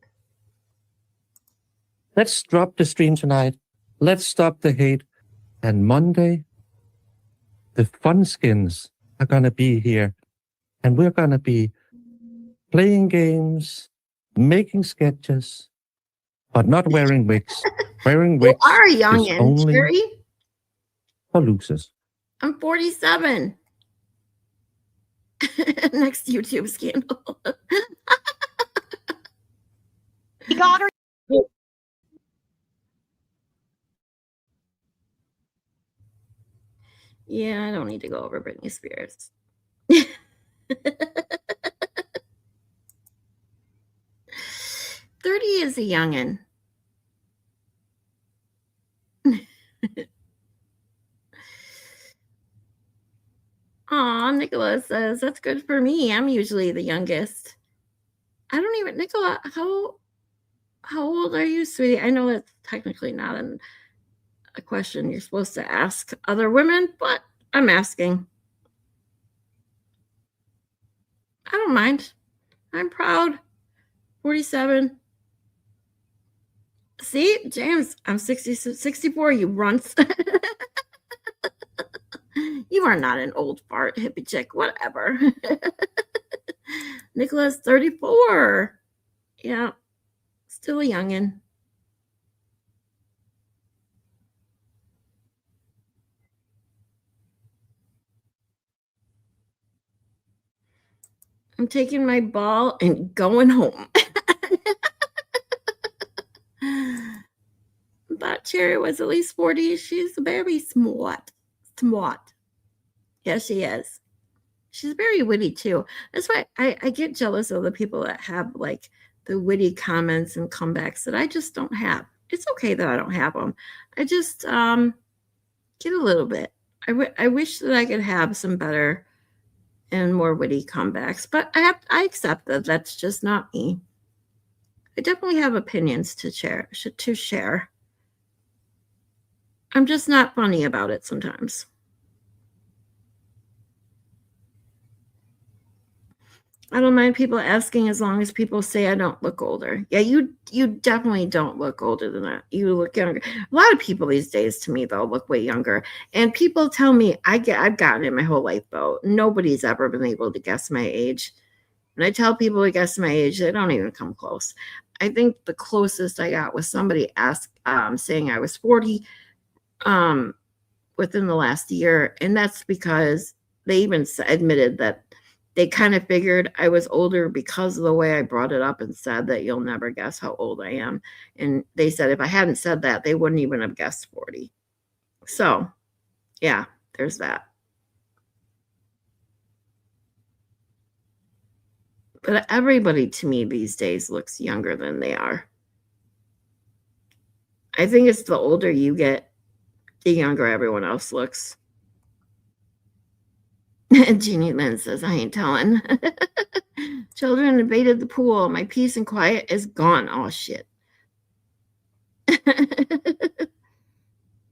Let's drop the stream tonight. Let's stop the hate. And Monday, the fun skins are gonna be here. And we're gonna be playing games, making sketches, but not wearing wigs. Wearing wigs you are is youngin', only Jerry. for losers. I'm 47. Next YouTube scandal. You got her. Yeah, I don't need to go over Britney Spears. 30 is a youngin'. Aw, Nicola says, that's good for me. I'm usually the youngest. I don't even, Nicola, how old are you, sweetie? I know it's technically not a question you're supposed to ask other women, but I'm asking. I don't mind. I'm proud. 47. See, James, I'm 64, you runts. You are not an old fart, hippie chick, whatever. Nicholas, 34. Yeah, still a youngin'. I'm taking my ball and going home. Bye, Cherry was at least 40. She's very smart. Smart. Yes, she is. She's very witty too. That's why I get jealous of the people that have like the witty comments and comebacks that I just don't have. It's okay that I don't have them. I just get a little bit. I wish that I could have some better and more witty comebacks, but I accept that that's just not me. I definitely have opinions to share. I'm just not funny about it sometimes. I don't mind people asking as long as people say I don't look older. Yeah, you definitely don't look older than that. You look younger. A lot of people these days to me though look way younger. And people tell me I've gotten it my whole life though. Nobody's ever been able to guess my age. When I tell people to guess my age, they don't even come close. I think the closest I got was somebody saying I was 40 within the last year, and that's because they even admitted that they kind of figured I was older because of the way I brought it up and said that you'll never guess how old I am. And they said if I hadn't said that, they wouldn't even have guessed 40. So, yeah, there's that. But everybody to me these days looks younger than they are. I think it's the older you get, the younger everyone else looks. Jeannie Lynn says, I ain't telling. Children invaded the pool. My peace and quiet is gone. Oh, shit.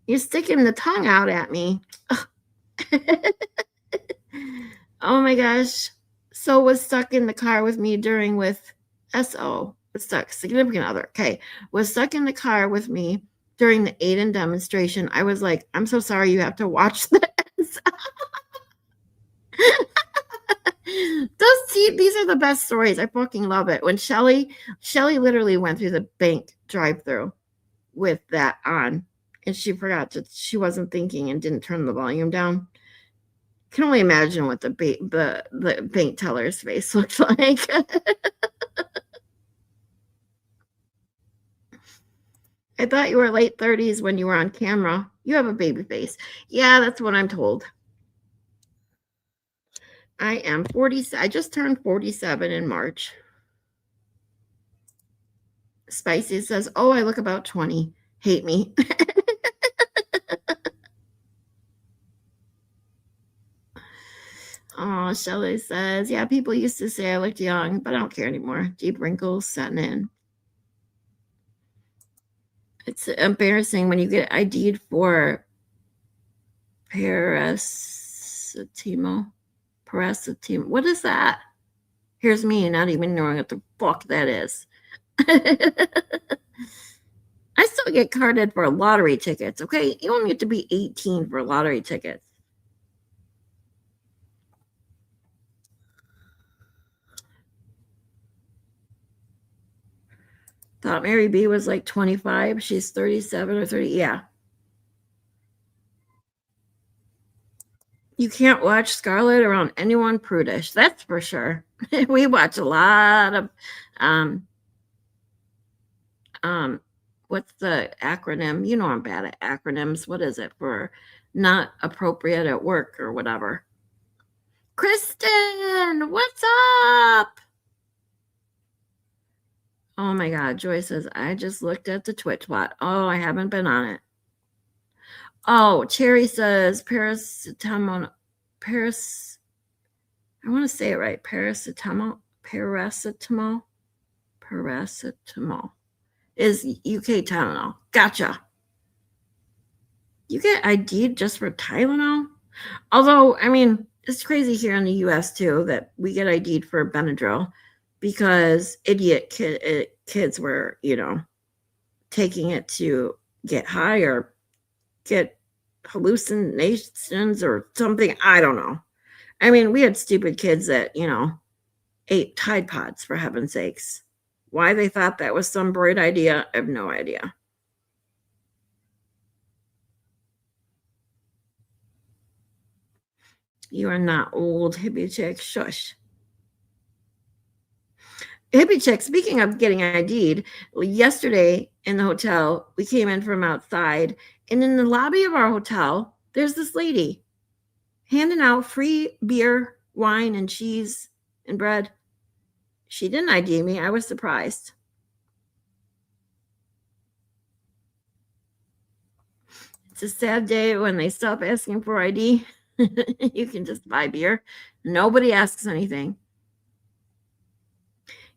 You're sticking the tongue out at me. Oh, my gosh. So was stuck in the car with me with SO. Was stuck, significant other. Okay. Was stuck in the car with me during the Aiden demonstration. I was like, I'm so sorry you have to watch this. These are the best stories. I fucking love it. When Shelly literally went through the bank drive-through with that on, and she forgot that she wasn't thinking and didn't turn the volume down. I can only imagine what the bank teller's face looked like. I thought you were late 30s when you were on camera. You have a baby face. Yeah, that's what I'm told. I am 40. I just turned 47 in March. Spicy says, oh, I look about 20. Hate me. Oh, Shelly says, yeah, people used to say I looked young, but I don't care anymore. Deep wrinkles setting in. It's embarrassing when you get ID'd for paracetamol. What is that? Here's me not even knowing what the fuck that is. I still get carded for lottery tickets, okay? You only have to be 18 for lottery tickets. Thought Mary B was like 25. She's 37 or 30. Yeah. You can't watch Scarlett around anyone prudish. That's for sure. We watch a lot of what's the acronym? You know I'm bad at acronyms. What is it for not appropriate at work or whatever? Kristen, what's up? Oh my God. Joy says, I just looked at the Twitch bot. Oh, I haven't been on it. Oh, Cherry says paracetamol. I want to say it right. Paracetamol is UK Tylenol. Gotcha. You get ID'd just for Tylenol? Although, I mean, it's crazy here in the US too that we get ID'd for Benadryl because idiot kids were, taking it to get high or get hallucinations or something. I don't know. I mean, we had stupid kids that, ate Tide Pods, for heaven's sakes. Why they thought that was some bright idea, I have no idea. You are not old, hippie chick. Shush. Hippie chick, speaking of getting ID'd, yesterday in the hotel, we came in from outside, and in the lobby of our hotel, there's this lady handing out free beer, wine, and cheese and bread. She didn't ID me. I was surprised. It's a sad day when they stop asking for ID. You can just buy beer. Nobody asks anything.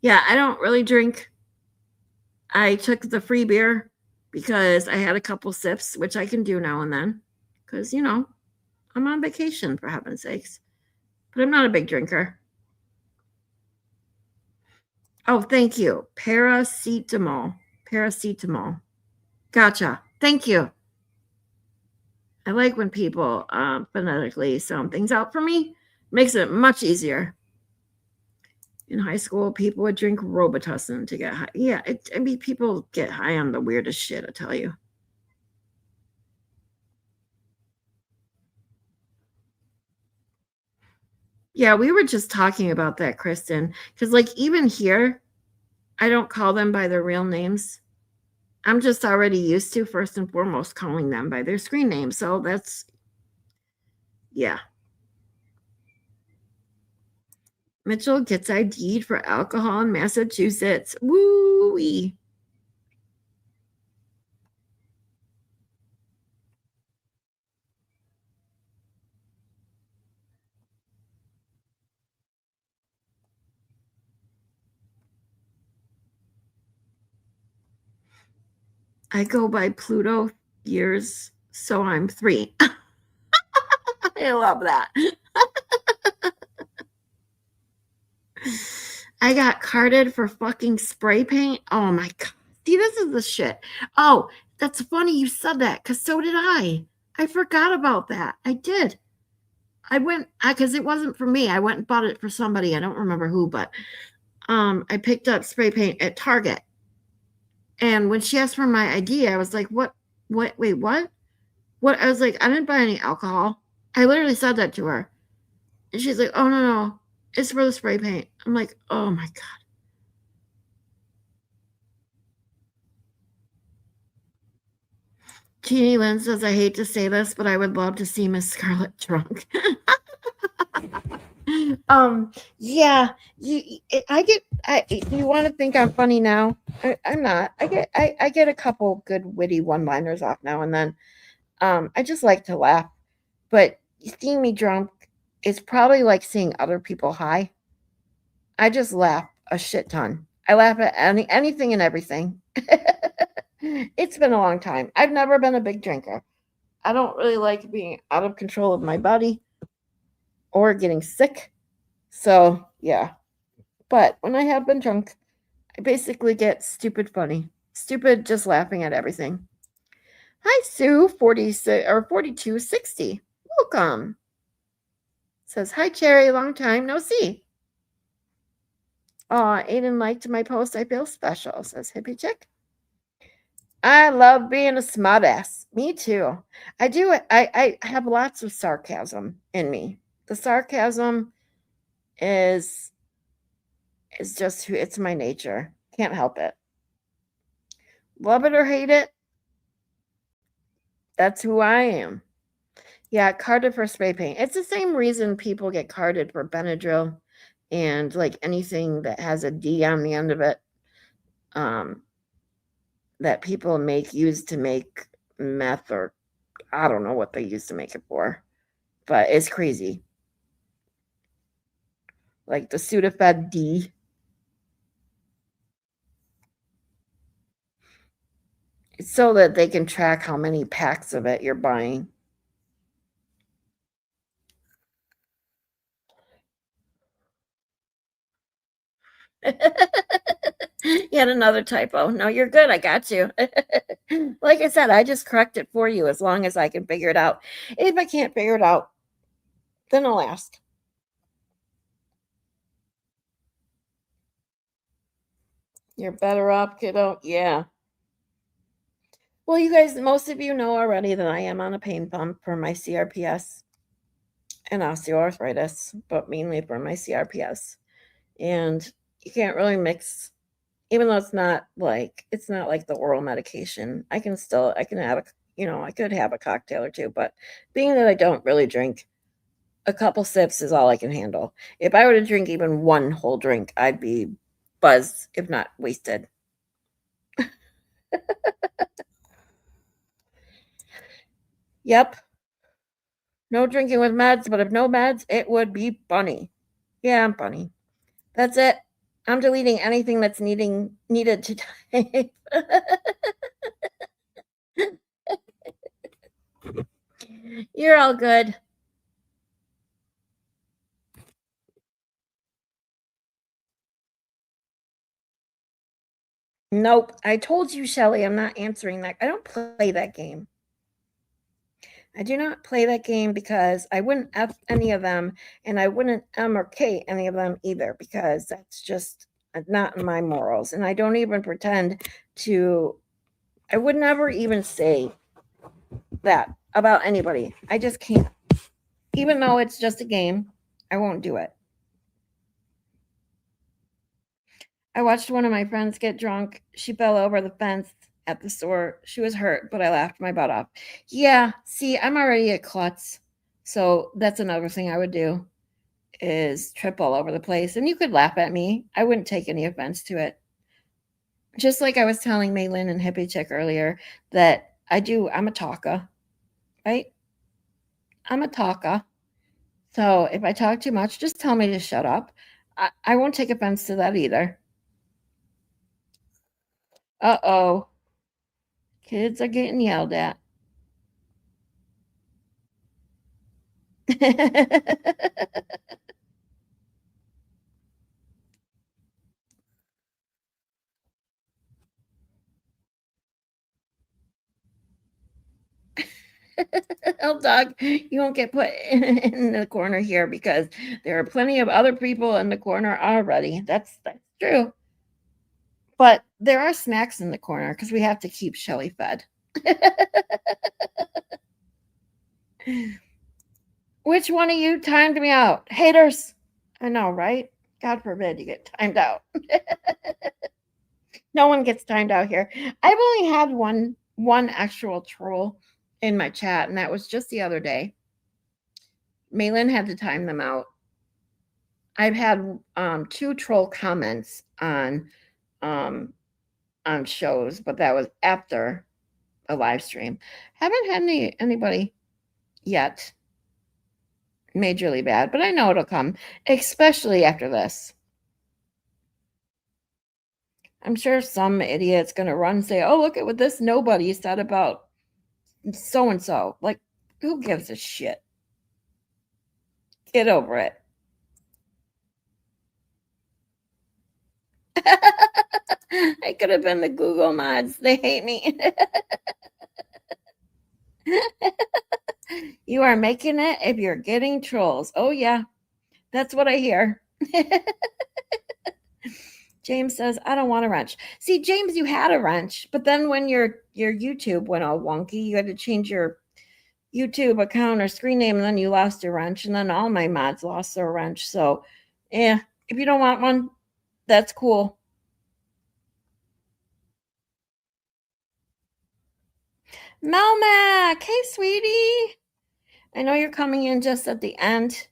Yeah, I don't really drink. I took the free beer because I had a couple sips, which I can do now and then. Because, you know, I'm on vacation, for heaven's sakes. But I'm not a big drinker. Oh, thank you. Paracetamol. Paracetamol. Gotcha. Thank you. I like when people phonetically sound things out for me. Makes it much easier. In high school, people would drink Robitussin to get high. Yeah, I mean, people get high on the weirdest shit, I tell you. Yeah, we were just talking about that, Kristen. Because, like, even here, I don't call them by their real names. I'm just already used to, first and foremost, calling them by their screen name. So that's, yeah. Mitchell gets ID'd for alcohol in Massachusetts. Woo-wee. I go by Pluto years, so I'm 3. I love that. I got carded for fucking spray paint. Oh my God. See, this is the shit. Oh, that's funny you said that because so did I. I forgot about that. I did. I went, because it wasn't for me. I went and bought it for somebody. I don't remember who, but I picked up spray paint at Target. And when she asked for my ID, I was like, what, wait, what? What? I was like, I didn't buy any alcohol. I literally said that to her. And she's like, oh, no, it's for the spray paint. I'm like, oh my God. Jeannie Lynn says, I hate to say this, but I would love to see Miss Scarlett drunk. Yeah, you want to think I'm funny now? I'm not. I get a couple good witty one-liners off now and then. I just like to laugh, but seeing me drunk is probably like seeing other people high. I just laugh a shit ton. I laugh at anything and everything. It's been a long time. I've never been a big drinker. I don't really like being out of control of my body or getting sick. So, yeah. But when I have been drunk, I basically get stupid funny. Stupid just laughing at everything. Hi, Sue, 46 or 4260. Welcome. Says, hi, Cherry, long time no see. Aiden liked my post. I feel special, says Hippie Chick. I love being a smartass. Me too. I do. I have lots of sarcasm in me. The sarcasm is just who it's my nature. Can't help it. Love it or hate it, that's who I am. Yeah, carded for spray paint. It's the same reason people get carded for Benadryl and like anything that has a D on the end of it. That people use to make meth, or I don't know what they use to make it for, but it's crazy. Like the Sudafed D. It's so that they can track how many packs of it you're buying. Yet another typo. No, you're good. I got you. Like I said, I just correct it for you as long as I can figure it out. If I can't figure it out, then I'll ask. You're better off, kiddo. Yeah. Well, you guys, most of you know already that I am on a pain pump for my CRPS and osteoarthritis, but mainly for my CRPS. And You can't really mix, even though it's not like the oral medication. I can have I could have a cocktail or two, but being that I don't really drink, a couple sips is all I can handle. If I were to drink even one whole drink, I'd be buzzed, if not wasted. Yep. No drinking with meds, but if no meds, it would be funny. Yeah, I'm funny. That's it. I'm deleting anything that's needed to type. You're all good. Nope. I told you, Shelly, I'm not answering that. I don't play that game. I do not play that game because I wouldn't F any of them, and I wouldn't M or K any of them either, because that's just not in my morals. And I don't even pretend to, I would never even say that about anybody. I just can't. Even though it's just a game, I won't do it. I watched one of my friends get drunk. She fell over the fence at the store. She was hurt, but I laughed my butt off. Yeah, see, I'm already a klutz. So that's another thing I would do, is trip all over the place. And you could laugh at me. I wouldn't take any offense to it. Just like I was telling Maylin and Hippie Chick earlier that I'm a talker, right? I'm a talker. So if I talk too much, just tell me to shut up. I won't take offense to that either. Uh-oh. Kids are getting yelled at. Oh, dog, you won't get put in the corner here because there are plenty of other people in the corner already. That's true. But there are snacks in the corner because we have to keep Shelly fed. Which one of you timed me out? Haters. I know, right? God forbid you get timed out. No one gets timed out here. I've only had one actual troll in my chat, and that was just the other day. Malin had to time them out. I've had 2 troll comments on shows, but that was after a live stream. Haven't had anybody yet majorly bad, but I know it'll come, especially after this. I'm sure some idiot's gonna run and say, "Oh, look at what this nobody said about so and so." Like, who gives a shit? Get over it. I could have been the Google mods. They hate me. You are making it if you're getting trolls. Oh yeah, that's what I hear. James says, I don't want a wrench. See, James, you had a wrench, but then when your YouTube went all wonky, you had to change your YouTube account or screen name, and then you lost your wrench, and then all my mods lost their wrench. So, yeah, if you don't want one, that's cool. Melmac, hey, sweetie. I know you're coming in just at the end,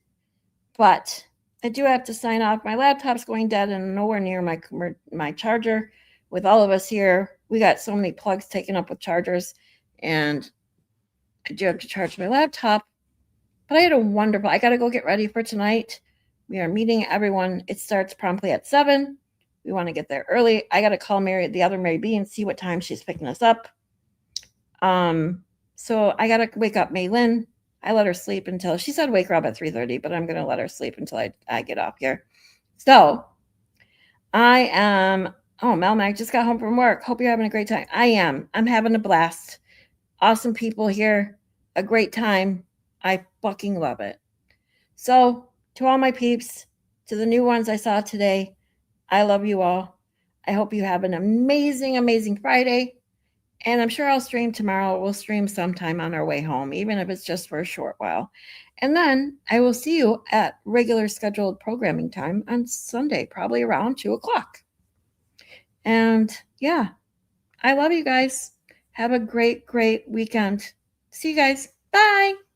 but I do have to sign off. My laptop's going dead and nowhere near my charger. With all of us here, we got so many plugs taken up with chargers, and I do have to charge my laptop. But I had a wonderful, I got to go get ready for tonight. We are meeting everyone. It starts promptly at 7. We want to get there early. I got to call the other Mary B, and see what time she's picking us up. So I got to wake up Maylin. I let her sleep until, she said wake her up at 3:30, but I'm going to let her sleep until I get off here. So I am, Mel Mac just got home from work. Hope you're having a great time. I am. I'm having a blast. Awesome people here. A great time. I fucking love it. So to all my peeps, to the new ones I saw today, I love you all. I hope you have an amazing, amazing Friday. And I'm sure I'll stream tomorrow. We'll stream sometime on our way home, even if it's just for a short while. And then I will see you at regular scheduled programming time on Sunday, probably around 2:00. And yeah, I love you guys. Have a great, great weekend. See you guys. Bye.